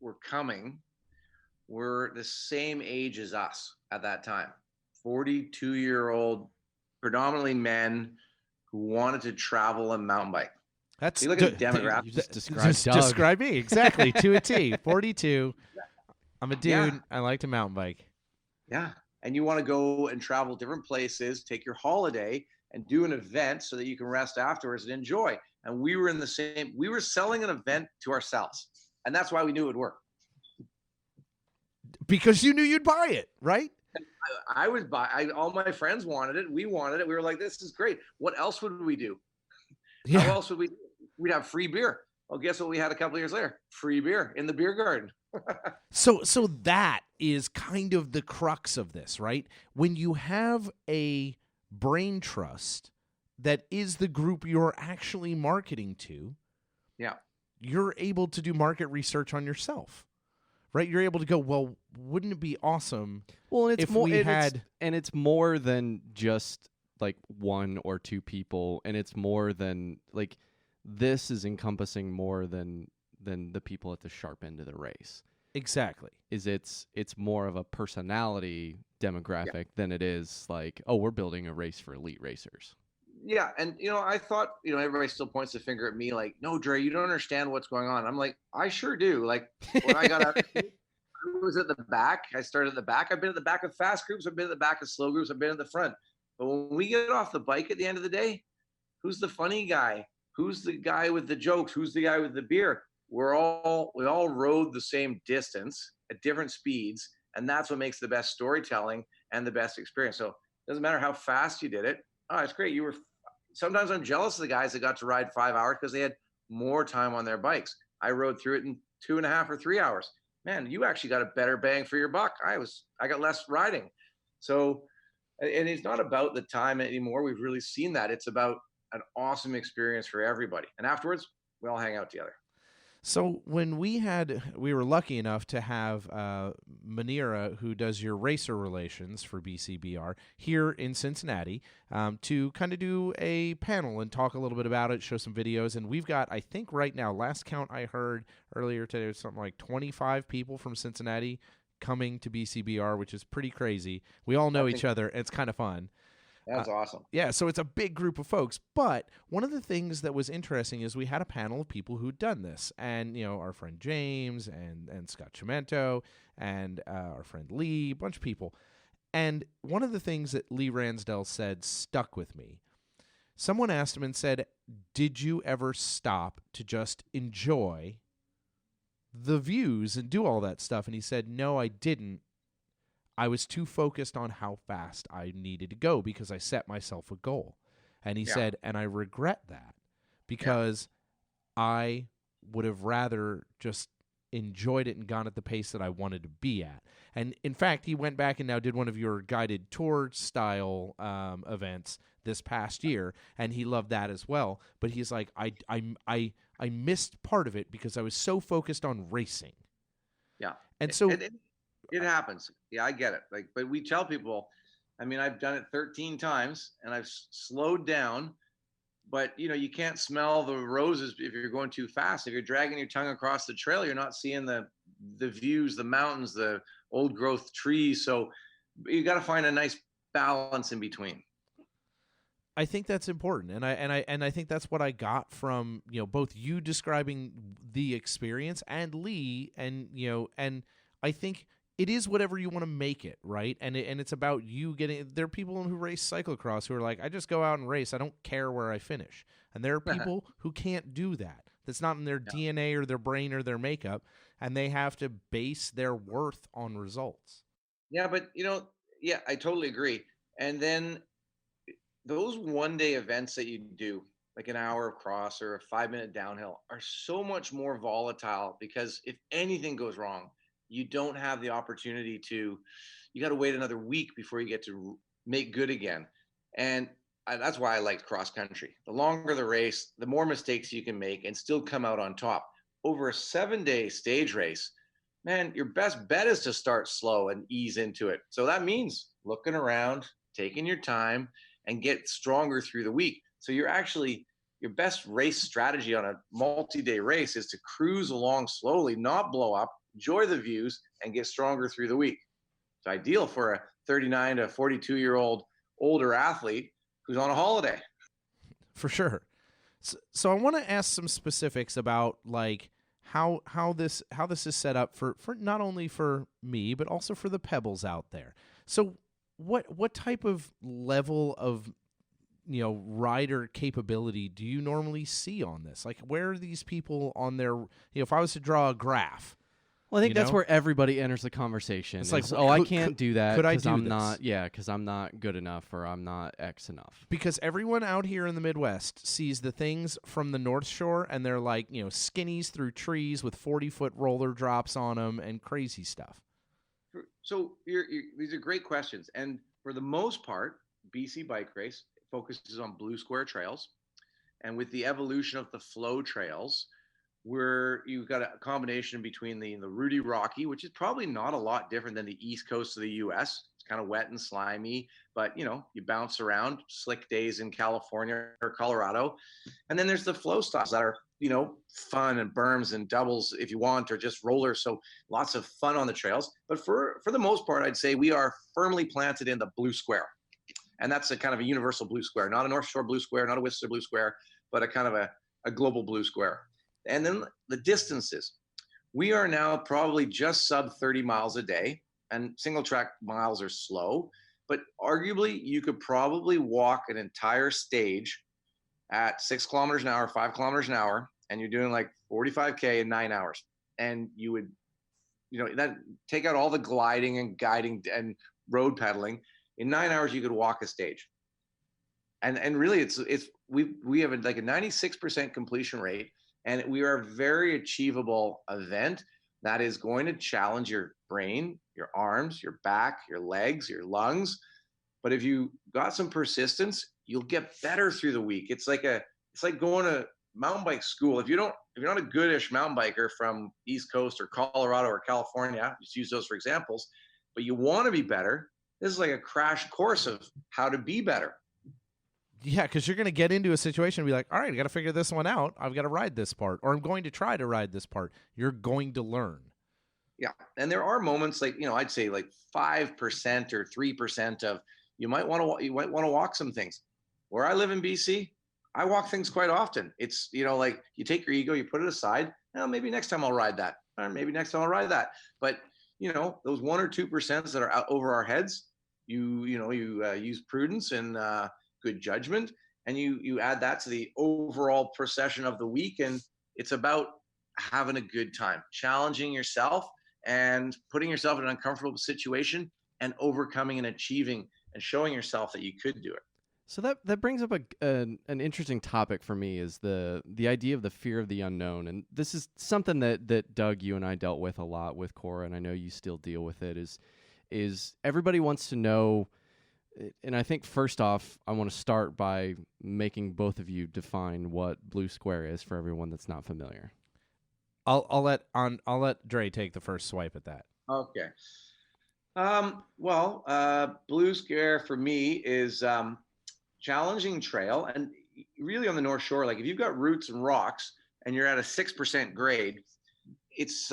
were coming were the same age as us at that time. 42-year-old, predominantly men who wanted to travel and mountain bike. That's you look at the demographics. You just describe me exactly to a T. 42. I'm a dude. Yeah. I like to mountain bike. Yeah. And you want to go and travel different places, take your holiday and do an event so that you can rest afterwards and enjoy. And we were we were selling an event to ourselves. And that's why we knew it would work. Because you knew you'd buy it, right? I would buy. All my friends wanted it. We wanted it. We were like, this is great. What else would we do? Yeah. How else would we do? We'd have free beer. Well, guess what we had a couple of years later? Free beer in the beer garden. So that is kind of the crux of this, right? When you have a brain trust that is the group you're actually marketing to, yeah, you're able to do market research on yourself. Right, you're able to go, well, wouldn't it be awesome? Well, and it's it's more than just like 1 or 2 people, and it's more than like this is encompassing more than the people at the sharp end of the race. Exactly. It's more of a personality demographic than it is like, oh, we're building a race for elite racers. Yeah, and I thought, everybody still points the finger at me like, no, Dre, you don't understand what's going on. I'm like, I sure do. Like when I got out, I was at the back. I started at the back. I've been at the back of fast groups. I've been at the back of slow groups. I've been at the front. But when we get off the bike at the end of the day, who's the funny guy? Who's the guy with the jokes? Who's the guy with the beer? We all rode the same distance at different speeds, and that's what makes the best storytelling and the best experience. So it doesn't matter how fast you did it. Oh, it's great. Sometimes I'm jealous of the guys that got to ride 5 hours because they had more time on their bikes. I rode through it in 2.5 or 3 hours. Man, you actually got a better bang for your buck. I got less riding. So, and it's not about the time anymore. We've really seen that. It's about an awesome experience for everybody. And afterwards, we all hang out together. So when we were lucky enough to have Manira, who does your racer relations for BCBR, here in Cincinnati, to kind of do a panel and talk a little bit about it, show some videos. And we've got, I think right now, last count I heard earlier today, was something like 25 people from Cincinnati coming to BCBR, which is pretty crazy. We all know each other. And it's kind of fun. That's awesome. Yeah, so it's a big group of folks. But one of the things that was interesting is we had a panel of people who'd done this. And, our friend James and Scott Chimento and our friend Lee, a bunch of people. And one of the things that Lee Ransdell said stuck with me. Someone asked him and said, did you ever stop to just enjoy the views and do all that stuff? And he said, no, I didn't. I was too focused on how fast I needed to go because I set myself a goal. And he said, and I regret that because I would have rather just enjoyed it and gone at the pace that I wanted to be at. And in fact, he went back and now did one of your guided tour style events this past year, and he loved that as well. But he's like, I missed part of it because I was so focused on racing. Yeah. And so it happens. Yeah, I get it. Like, but we tell people, I mean, I've done it 13 times and I've slowed down, but you can't smell the roses if you're going too fast. If you're dragging your tongue across the trail, you're not seeing the views, the mountains, the old growth trees. So you got to find a nice balance in between. I think that's important, and I think that's what I got from both you describing the experience and Lee, and and I think it is whatever you want to make it, right? And it's about you getting. There are people who race cyclocross who are like, I just go out and race. I don't care where I finish. And there are people who can't do that. That's not in their DNA or their brain or their makeup, and they have to base their worth on results. Yeah, but I totally agree. And then those one-day events that you do, like an hour of cross or a 5-minute downhill, are so much more volatile because if anything goes wrong, you don't have the opportunity you got to wait another week before you get to make good again. And that's why I liked cross country. The longer the race, the more mistakes you can make and still come out on top. Over a 7-day stage race, man, your best bet is to start slow and ease into it. So that means looking around, taking your time, and get stronger through the week. So your best race strategy on a multi-day race is to cruise along slowly, not blow up, enjoy the views, and get stronger through the week. It's ideal for a 39 to 42-year-old older athlete who's on a holiday. For sure. So I want to ask some specifics about like how this is set up for not only for me but also for the Pebbles out there. So what type of level of rider capability do you normally see on this? Like, where are these people on their if I was to draw a graph? Well, I think that's where everybody enters the conversation. It's like, I can't do that because I'm not good enough or I'm not X enough. Because everyone out here in the Midwest sees the things from the North Shore, and they're like, skinnies through trees with 40-foot roller drops on them and crazy stuff. So these are great questions. And for the most part, BC Bike Race focuses on blue square trails. And with the evolution of the flow trails, where you've got a combination between the Rudy Rocky, which is probably not a lot different than the East Coast of the U.S. It's kind of wet and slimy, but you bounce around, slick days in California or Colorado. And then there's the flow styles that are, fun and berms and doubles if you want, or just rollers. So lots of fun on the trails. But for the most part, I'd say we are firmly planted in the blue square. And that's a kind of a universal blue square, not a North Shore blue square, not a Whistler blue square, but a kind of a global blue square. And then the distances. We are now probably just sub 30 miles a day, and single track miles are slow, but arguably you could probably walk an entire stage at 6 kilometers an hour, 5 kilometers an hour, and you're doing like 45K in 9 hours. And you would, that take out all the gliding and guiding and road pedaling. In 9 hours, you could walk a stage. And really we have like a 96% completion rate. And we are a very achievable event that is going to challenge your brain, your arms, your back, your legs, your lungs. But if you got some persistence, you'll get better through the week. It's like going to mountain bike school. If you're not a goodish mountain biker from East Coast or Colorado or California, just use those for examples, but you want to be better, this is like a crash course of how to be better. Yeah, because you're going to get into a situation and be like, all right, I got to figure this one out. I've got to ride this part, or I'm going to try to ride this part. You're going to learn. Yeah, and there are moments like, I'd say like 5% or 3% of you might want to walk some things. Where I live in BC, I walk things quite often. It's, like you take your ego, you put it aside. Well, maybe next time I'll ride that, or maybe next time I'll ride that. But, those 1 or 2% that are out over our heads, you use prudence and good judgment, and you add that to the overall procession of the week, and it's about having a good time, challenging yourself and putting yourself in an uncomfortable situation and overcoming and achieving and showing yourself that you could do it. So that brings up an interesting topic for me, is the idea of the fear of the unknown. And this is something that Doug, you and I dealt with a lot with Cora, and I know you still deal with it, is everybody wants to know. And I think first off, I want to start by making both of you define what blue square is for everyone that's not familiar. I'll let Dre take the first swipe at that. Okay. Blue square for me is challenging trail, and really on the North Shore, like if you've got roots and rocks and you're at a 6% grade, it's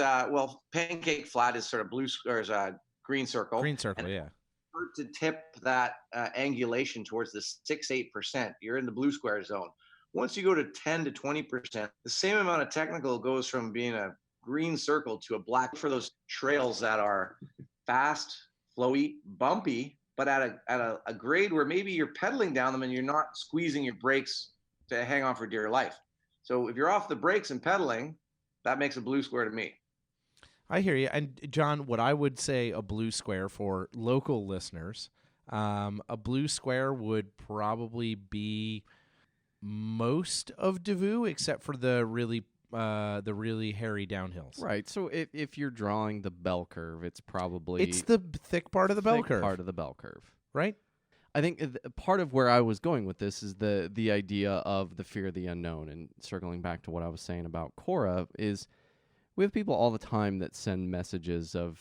Pancake Flat is sort of blue square, is a green circle. Green circle, yeah. To tip that angulation towards the 6-8%, you're in the blue square zone. Once you go to 10 to 20%, the same amount of technical goes from being a green circle to a black, for those trails that are fast, flowy, bumpy, but at a grade where maybe you're pedaling down them and you're not squeezing your brakes to hang on for dear life. So if you're off the brakes and pedaling, that makes a blue square to me. I hear you. And John, what I would say a blue square for local listeners, a blue square would probably be most of Davao, except for the really hairy downhills. Right. So if you're drawing the bell curve, it's probably it's the thick part of the bell curve. Part of the bell curve, right? I think part of where I was going with this is the idea of the fear of the unknown, and circling back to what I was saying about Cora is. We have people all the time that send messages of,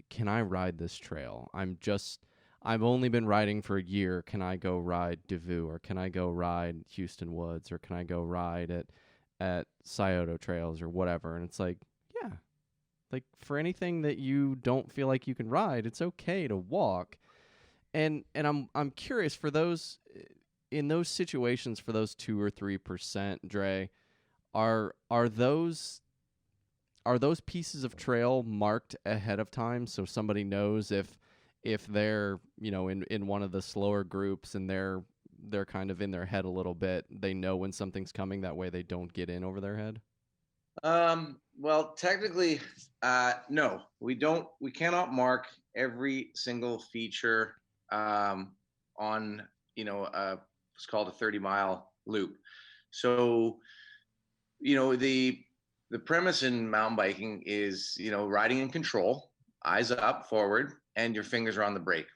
can I ride this trail? I've only been riding for a year. Can I go ride Davao, or can I go ride Houston Woods, or can I go ride at Scioto Trails or whatever? And it's like, yeah, like for anything that you don't feel like you can ride, it's okay to walk. And I'm curious, for those in those situations, for those 2 or 3%, Dre, are those pieces of trail marked ahead of time so somebody knows if they're, in one of the slower groups and they're kind of in their head a little bit, they know when something's coming, that way they don't get in over their head? Well, technically, no, we don't. We cannot mark every single feature on, it's called a 30-mile loop. So, the premise in mountain biking is, riding in control, eyes up, forward, and your fingers are on the brake.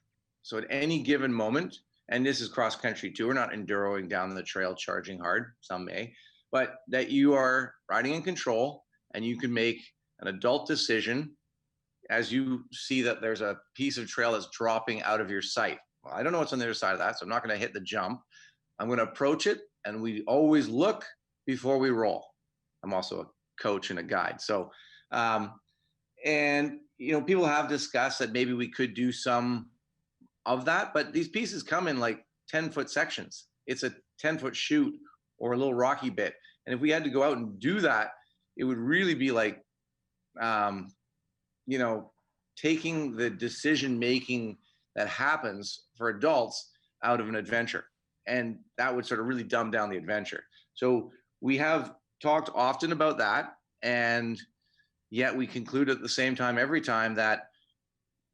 So at any given moment, and this is cross country too, we're not enduroing down the trail, charging hard, some may, but that you are riding in control and you can make an adult decision as you see that there's a piece of trail that's dropping out of your sight. Well, I don't know what's on the other side of that, so I'm not going to hit the jump. I'm going to approach it, and we always look before we roll. I'm also a coach and a guide. So, people have discussed that maybe we could do some of that, but these pieces come in like 10-foot sections. It's a 10-foot chute or a little rocky bit. And if we had to go out and do that, it would really be like, taking the decision-making that happens for adults out of an adventure. And that would sort of really dumb down the adventure. So we have talked often about that, and yet we conclude at the same time every time that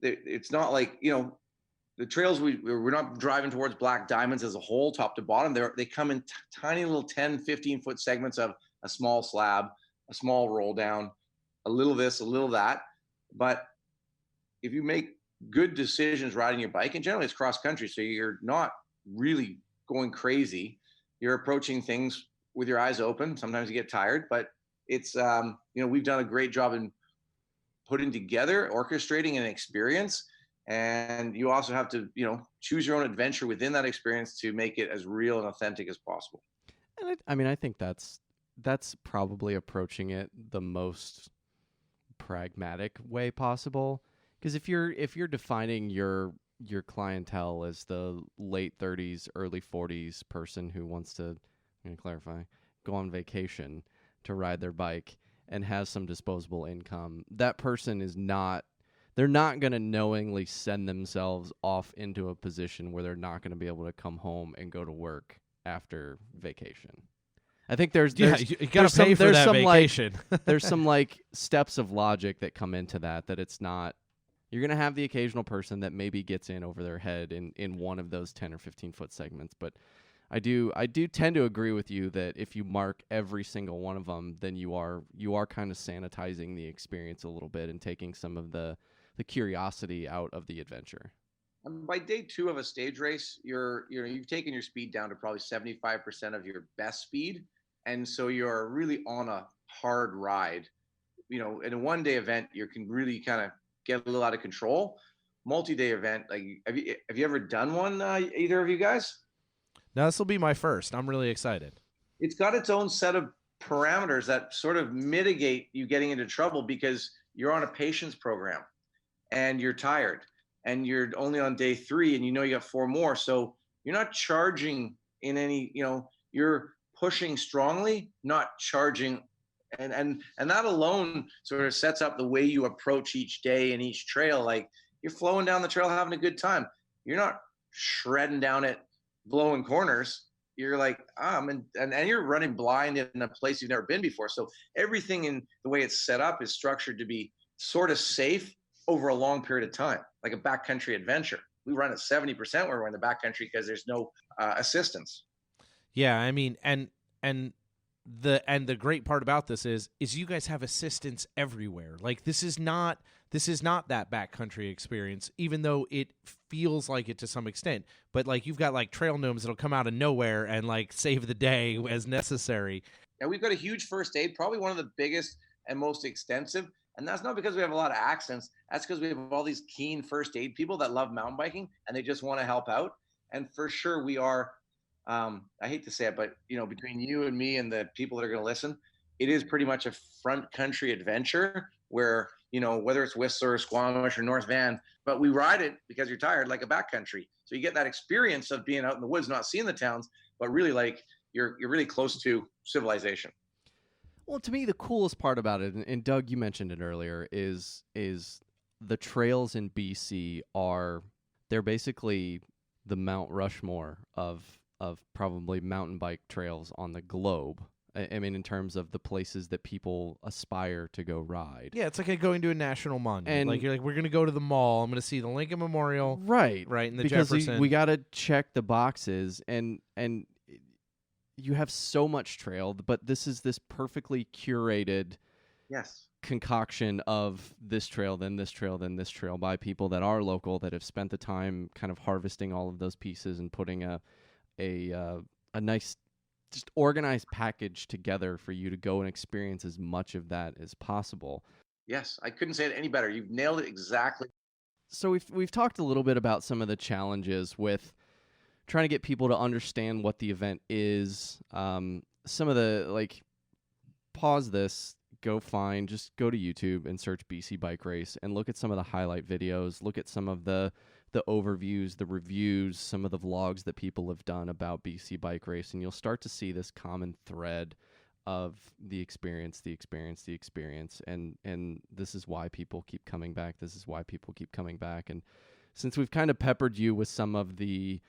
it's not like, the trails we're not driving towards black diamonds as a whole, top to bottom. They come in tiny little 10-15 foot segments of a small slab, a small roll down, a little this, a little that. But if you make good decisions riding your bike, and generally it's cross country, so you're not really going crazy, you're approaching things with your eyes open. Sometimes you get tired, but it's, we've done a great job in putting together, orchestrating an experience. And you also have to, choose your own adventure within that experience to make it as real and authentic as possible. And I think that's probably approaching it the most pragmatic way possible. Because if you're defining your clientele as the late 30s, early 40s person who wants to, I'm going to clarify, go on vacation to ride their bike and has some disposable income, that person they're not going to knowingly send themselves off into a position where they're not going to be able to come home and go to work after vacation. I think you got to pay for that vacation. There's some steps of logic that come into that it's not You're going to have the occasional person that maybe gets in over their head in one of those 10 or 15 foot segments. But I do tend to agree with you that if you mark every single one of them, then you are kind of sanitizing the experience a little bit and taking some of the curiosity out of the adventure. By day 2 of a stage race, you've taken your speed down to probably 75% of your best speed, and so you're really on a hard ride. In a 1-day event, you can really kind of get a little out of control. Multi-day event, like have you ever done one? Either of you guys? Now this will be my first. I'm really excited. It's got its own set of parameters that sort of mitigate you getting into trouble because you're on a patience program and you're tired and you're only on day 3 and you got 4 more. So you're not charging in any, you're pushing strongly, not charging. And that alone sort of sets up the way you approach each day and each trail. Like you're flowing down the trail, having a good time. You're not shredding down it, blowing corners. You're like, and you're running blind in a place you've never been before. So everything in the way it's set up is structured to be sort of safe over a long period of time, like a backcountry adventure. We run at 70% when we're in the backcountry because there's no assistance. Yeah, I mean, and the great part about this is you guys have assistance everywhere. Like this is not that backcountry experience, even though it feels like it to some extent. But like you've got like trail gnomes that'll come out of nowhere and like save the day as necessary. And we've got a huge first aid, probably one of the biggest and most extensive. And that's not because we have a lot of accidents. That's because we have all these keen first aid people that love mountain biking and they just want to help out. And for sure we are, I hate to say it, but between you and me and the people that are going to listen, it is pretty much a front country adventure where, whether it's Whistler or Squamish or North Van, but we ride it because you're tired, like a backcountry. So you get that experience of being out in the woods, not seeing the towns, but really like you're really close to civilization. Well, to me, the coolest part about it, and Doug, you mentioned it earlier, is the trails in BC they're basically the Mount Rushmore of probably mountain bike trails on the globe. I mean, in terms of the places that people aspire to go ride. Yeah, it's like going to a national monument. And like you're like, we're going to go to the mall. I'm going to see the Lincoln Memorial. Right. In the because Jefferson. we got to check the boxes, and you have so much trail, but this is this perfectly curated concoction of this trail, then this trail, then this trail by people that are local, that have spent the time kind of harvesting all of those pieces and putting a nice, just organized package together for you to go and experience as much of that as possible. Yes, I couldn't say it any better. You've nailed it exactly. So we've talked a little bit about some of the challenges with trying to get people to understand what the event is. Some of the, pause this, just go to YouTube and search BC Bike Race and look at some of the highlight videos, look at some of the overviews, the reviews, some of the vlogs that people have done about BC Bike Race, and you'll start to see this common thread of the experience, and this is why people keep coming back. And since we've kind of peppered you with some of the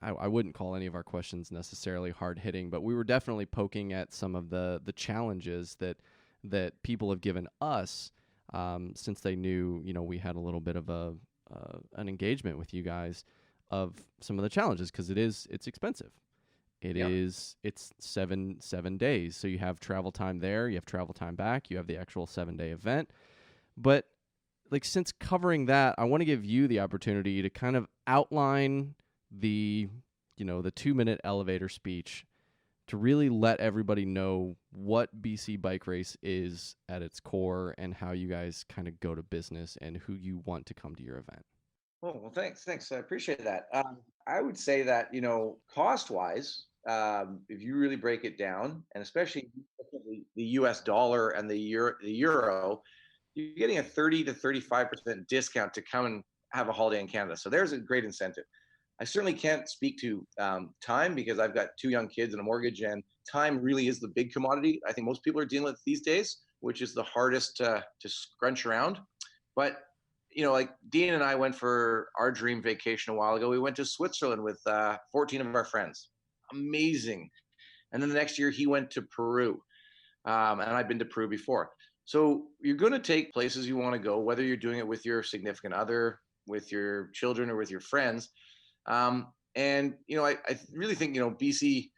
I wouldn't call any of our questions necessarily hard-hitting, but we were definitely poking at some of the challenges that people have given us since they knew, we had a little bit of an engagement with you guys of some of the challenges, because it's expensive. It's 7 days. So you have travel time there, you have travel time back, you have the actual 7-day event. But since covering that, I want to give you the opportunity to kind of outline the 2-minute elevator speech to really let everybody know what BC Bike Race is at its core and how you guys kind of go to business and who you want to come to your event. Oh, well, thanks. I appreciate that. I would say that, cost-wise, if you really break it down, and especially the US dollar and the euro, you're getting a 30 to 35% discount to come and have a holiday in Canada. So there's a great incentive. I certainly can't speak to time because I've got 2 young kids and a mortgage, and time really is the big commodity I think most people are dealing with these days, which is the hardest to scrunch around. But, Dean and I went for our dream vacation a while ago. We went to Switzerland with 14 of our friends. Amazing. And then the next year he went to Peru. And I'd been to Peru before. So you're going to take places you want to go, whether you're doing it with your significant other, with your children, or with your friends. And I really think BC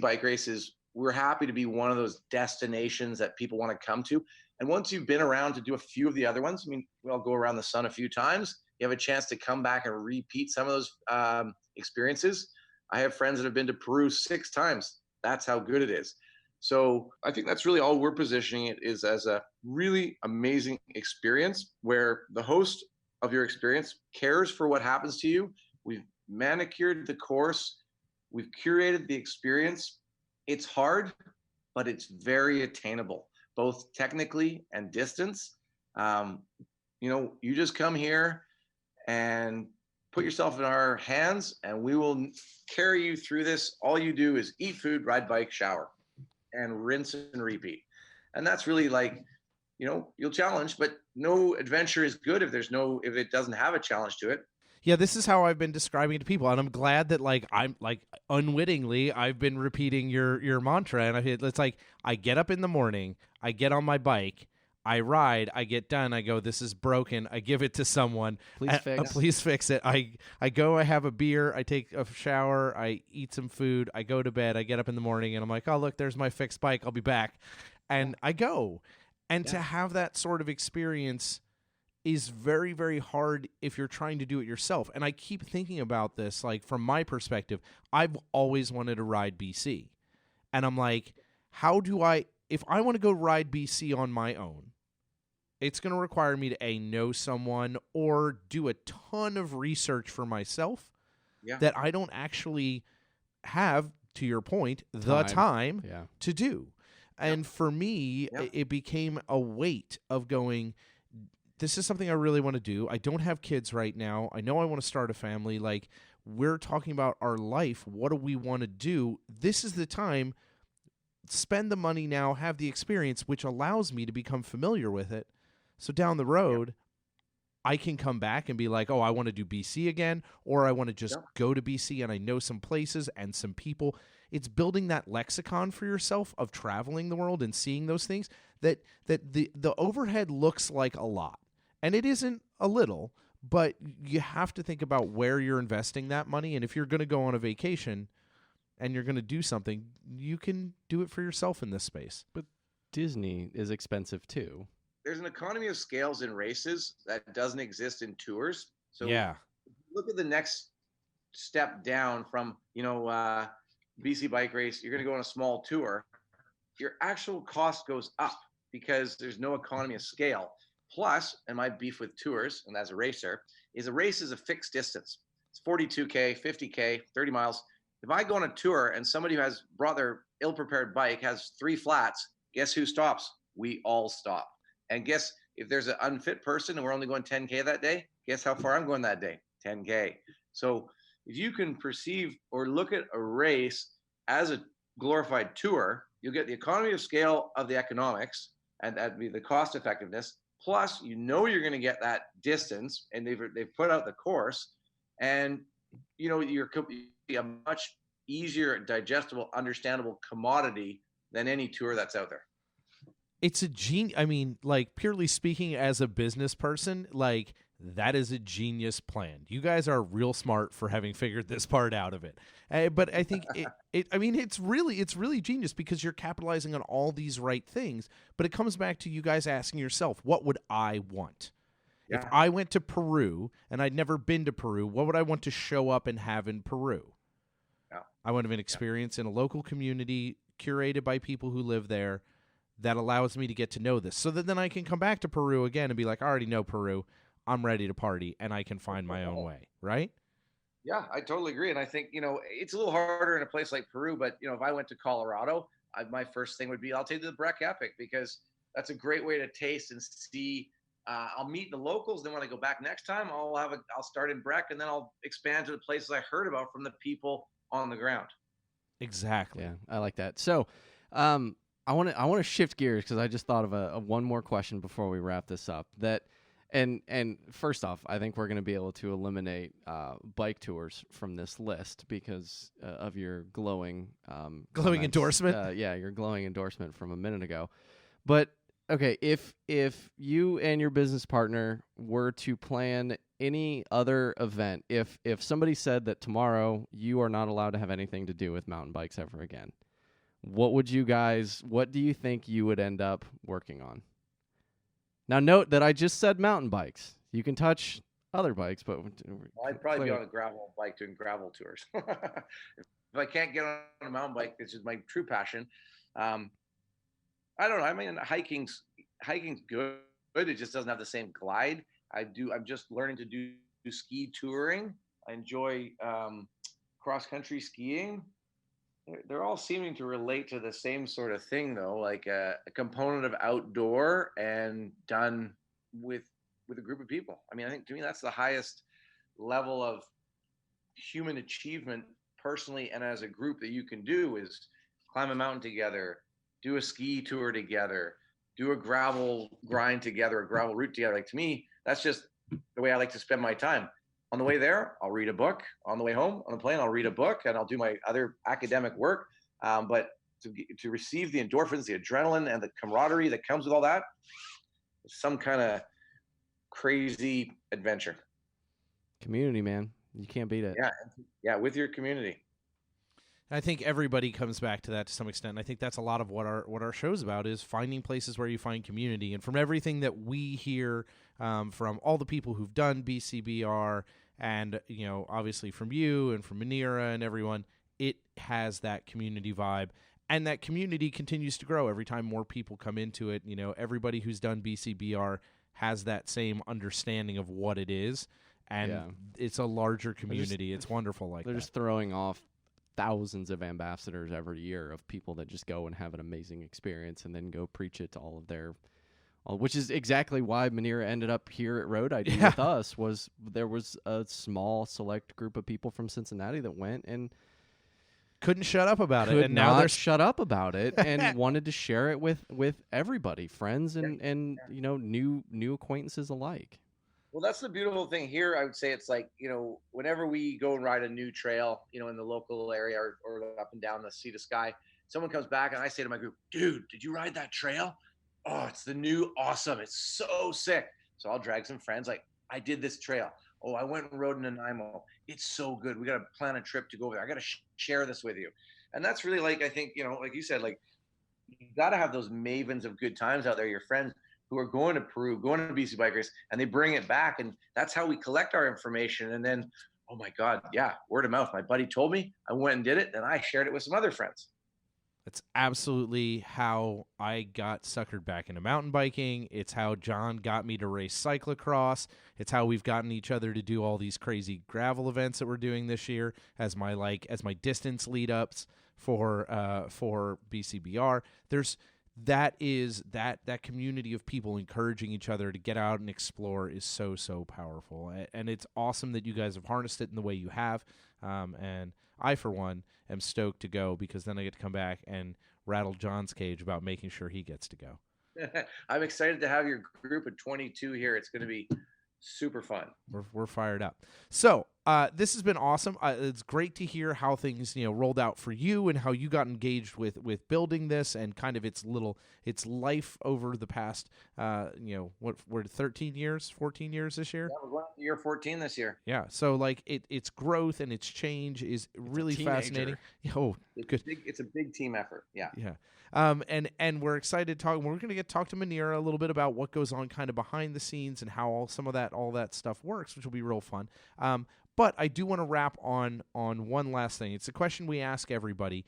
bike races. We're happy to be one of those destinations that people want to come to. And once you've been around to do a few of the other ones, I mean, we all go around the sun a few times. You have a chance to come back and repeat some of those experiences. I have friends that have been to Peru 6 times. That's how good it is. So I think that's really all we're positioning it is as a really amazing experience where the host of your experience cares for what happens to you. We've manicured the course. We've curated the experience. It's hard, but it's very attainable, both technically and distance. You just come here and put yourself in our hands, and we will carry you through this. All you do is eat food, ride bike, shower, and rinse and repeat. And that's really you'll challenge, but no adventure is good if it doesn't have a challenge to it. Yeah, this is how I've been describing it to people, and I'm glad that I'm unwittingly I've been repeating your mantra, and it's like I get up in the morning, I get on my bike, I ride, I get done, I go, this is broken, I give it to someone, please fix it. I go, I have a beer, I take a shower, I eat some food, I go to bed, I get up in the morning, and I'm like, oh look, there's my fixed bike, I'll be back, and I go, and to have that sort of experience is very, very hard if you're trying to do it yourself. And I keep thinking about this, like from my perspective, I've always wanted to ride BC. And I'm like, if I want to go ride BC on my own, it's going to require me to know someone or do a ton of research for myself that I don't actually have, to your point, the time to do. And for me, it became a weight of going, this is something I really want to do. I don't have kids right now. I know I want to start a family. Like, we're talking about our life. What do we want to do? This is the time. Spend the money now, have the experience, which allows me to become familiar with it. So down the road, I can come back and be like, oh, I want to do BC again, or I want to just go to BC and I know some places and some people. It's building that lexicon for yourself of traveling the world and seeing those things that the overhead looks like a lot. And it isn't a little, but you have to think about where you're investing that money. And if you're going to go on a vacation and you're going to do something, you can do it for yourself in this space. But Disney is expensive too. There's an economy of scales in races that doesn't exist in tours. So look at the next step down from, BC bike race. You're going to go on a small tour. Your actual cost goes up because there's no economy of scale. Plus, and my beef with tours, and as a racer, is a race is a fixed distance. It's 42K, 50K, 30 miles. If I go on a tour and somebody who has brought their ill-prepared bike has 3 flats, guess who stops? We all stop. And guess if there's an unfit person and we're only going 10K that day, guess how far I'm going that day? 10K. So if you can perceive or look at a race as a glorified tour, you'll get the economy of scale of the economics, and that'd be the cost effectiveness. Plus, you're going to get that distance, and they've put out the course, and you're a much easier, digestible, understandable commodity than any tour that's out there. It's a genius. I mean, like, purely speaking, as a business person, like, that is a genius plan. You guys are real smart for having figured this part out of it. But I think it's really genius because you're capitalizing on all these right things. But it comes back to you guys asking yourself, what would I want? Yeah. If I went to Peru and I'd never been to Peru, what would I want to show up and have in Peru? Yeah. I want to have an experience in a local community curated by people who live there that allows me to get to know this. So that then I can come back to Peru again and be like, I already know Peru. I'm ready to party, and I can find my own way, right? Yeah, I totally agree. And I think, it's a little harder in a place like Peru, but, if I went to Colorado, my first thing would be, I'll take the Breck Epic, because that's a great way to taste and see. I'll meet the locals. Then when I go back next time, I'll start in Breck, and then I'll expand to the places I heard about from the people on the ground. Exactly. Yeah, I like that. So, I want to shift gears because I just thought of a one more question before we wrap this up. And first off, I think we're going to be able to eliminate bike tours from this list because of your glowing endorsement. Your glowing endorsement from a minute ago. But Okay, if you and your business partner were to plan any other event, if somebody said that tomorrow you are not allowed to have anything to do with mountain bikes ever again, what do you think you would end up working on? Now note that I just said mountain bikes. You can touch other bikes, but I'd probably be on a gravel bike doing gravel tours. If I can't get on a mountain bike, this is my true passion. I don't know. I mean, hiking's good. It just doesn't have the same glide. I'm just learning to do ski touring. I enjoy cross country skiing. They're all seeming to relate to the same sort of thing, though, like a component of outdoor and done with a group of people. I mean, I think to me that's the highest level of human achievement, personally and as a group, that you can do is climb a mountain together, do a ski tour together, do a gravel grind together, a gravel route together. Like, to me, that's just the way I like to spend my time. On the way there, I'll read a book. On the way home, on the plane, I'll read a book and I'll do my other academic work. But to receive the endorphins, the adrenaline, and the camaraderie that comes with all that, some kind of crazy adventure. Community, man. You can't beat it. Yeah, with your community. I think everybody comes back to that to some extent. I think that's a lot of what our show's about, is finding places where you find community. And from everything that we hear from all the people who've done BCBR, and obviously from you and from Manira and everyone, it has that community vibe. And that community continues to grow every time more people come into it. Everybody who's done BCBR has that same understanding of what it is, and it's a larger community. It's wonderful like they're that. just throwing off thousands of ambassadors every year of people that just go and have an amazing experience and then go preach it to all of their, which is exactly why Manira ended up here at Road ID with us. There was a small select group of people from Cincinnati that went and couldn't shut up about it, and now they're shut up about it and wanted to share it with everybody, friends and new acquaintances alike. Well, that's the beautiful thing here. I would say it's like, whenever we go and ride a new trail, in the local area or up and down the Sea to Sky, someone comes back and I say to my group, dude, did you ride that trail? Oh, it's the new awesome. It's so sick. So I'll drag some friends. Like, I did this trail. Oh, I went and rode in Nanaimo. It's so good. We got to plan a trip to go over there. I got to share this with you. And that's really like, I think, like you said, like, you got to have those mavens of good times out there, your friends who are going to Peru, going to BC Bike Race, and they bring it back. And that's how we collect our information. And then, oh my God, yeah, word of mouth. My buddy told me, I went and did it, and I shared it with some other friends. That's absolutely how I got suckered back into mountain biking. It's how John got me to race cyclocross. It's how we've gotten each other to do all these crazy gravel events that we're doing this year as my distance lead ups for BCBR. That community of people encouraging each other to get out and explore is so, so powerful. And it's awesome that you guys have harnessed it in the way you have. And I, for one, am stoked to go, because then I get to come back and rattle John's cage about making sure he gets to go. I'm excited to have your group of 22 here. It's going to be super fun. We're fired up. So this has been awesome. It's great to hear how things rolled out for you and how you got engaged with building this and kind of its life over the past we're 13 years, 14 years this year. Yeah, we're going to year 14 this year. Yeah, so like its growth and its change is really fascinating. Oh, good. It's a big team effort. Yeah. Yeah. And we're excited to talk. We're going to talk to Manira a little bit about what goes on kind of behind the scenes and how all that stuff works, which will be real fun. But I do want to wrap on one last thing. It's a question we ask everybody.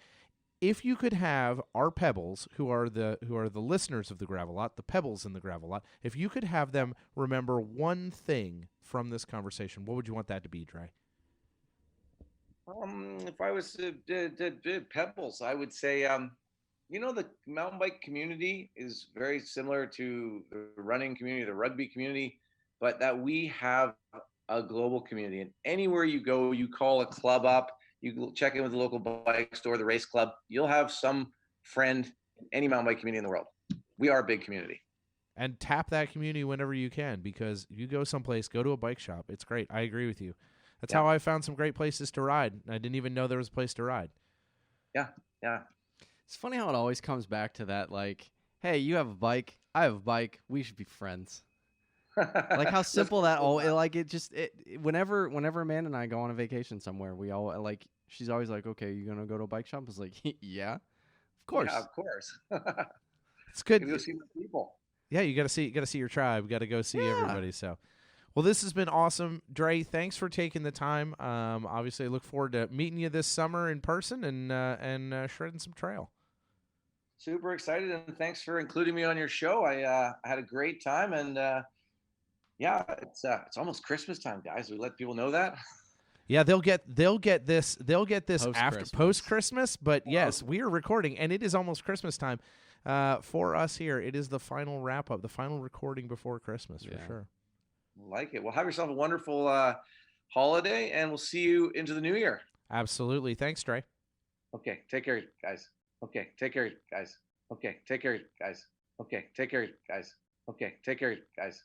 If you could have our Pebbles, who are the listeners of the Gravel Lot, the Pebbles in the Gravel Lot, if you could have them remember one thing from this conversation, what would you want that to be, Dre? If I was to Pebbles, I would say, the mountain bike community is very similar to the running community, the rugby community, but that we have a global community. And anywhere you go, you call a club up, you check in with the local bike store, the race club, you'll have some friend in any mountain bike community in the world. We are a big community. And tap that community whenever you can, because you go someplace, go to a bike shop. It's great. I agree with you. That's how I found some great places to ride. I didn't even know there was a place to ride. Yeah. It's funny how it always comes back to that, like, hey, you have a bike, I have a bike. We should be friends. Like how simple that whenever Amanda and I go on a vacation somewhere, we all like, she's always like, okay, you gonna go to a bike shop? I was like, yeah, of course. Yeah, of course. It's good. You go see the people. Yeah, you gotta see your tribe. You gotta go see everybody. So, well, this has been awesome, Dre. Thanks for taking the time. Obviously, I look forward to meeting you this summer in person and shredding some trail. Super excited, and thanks for including me on your show. I had a great time, and yeah, it's almost Christmas time, guys. We let people know that. Yeah, they'll get this after post Christmas, but yes, we are recording, and it is almost Christmas time. For us here, it is the final wrap up, the final recording before Christmas for sure. Like it. Well, have yourself a wonderful holiday, and we'll see you into the new year. Absolutely. Thanks, Dre. Okay, take care, guys. Okay, take care, guys. Okay, take care, guys. Okay, take care, guys. Okay, take care, guys.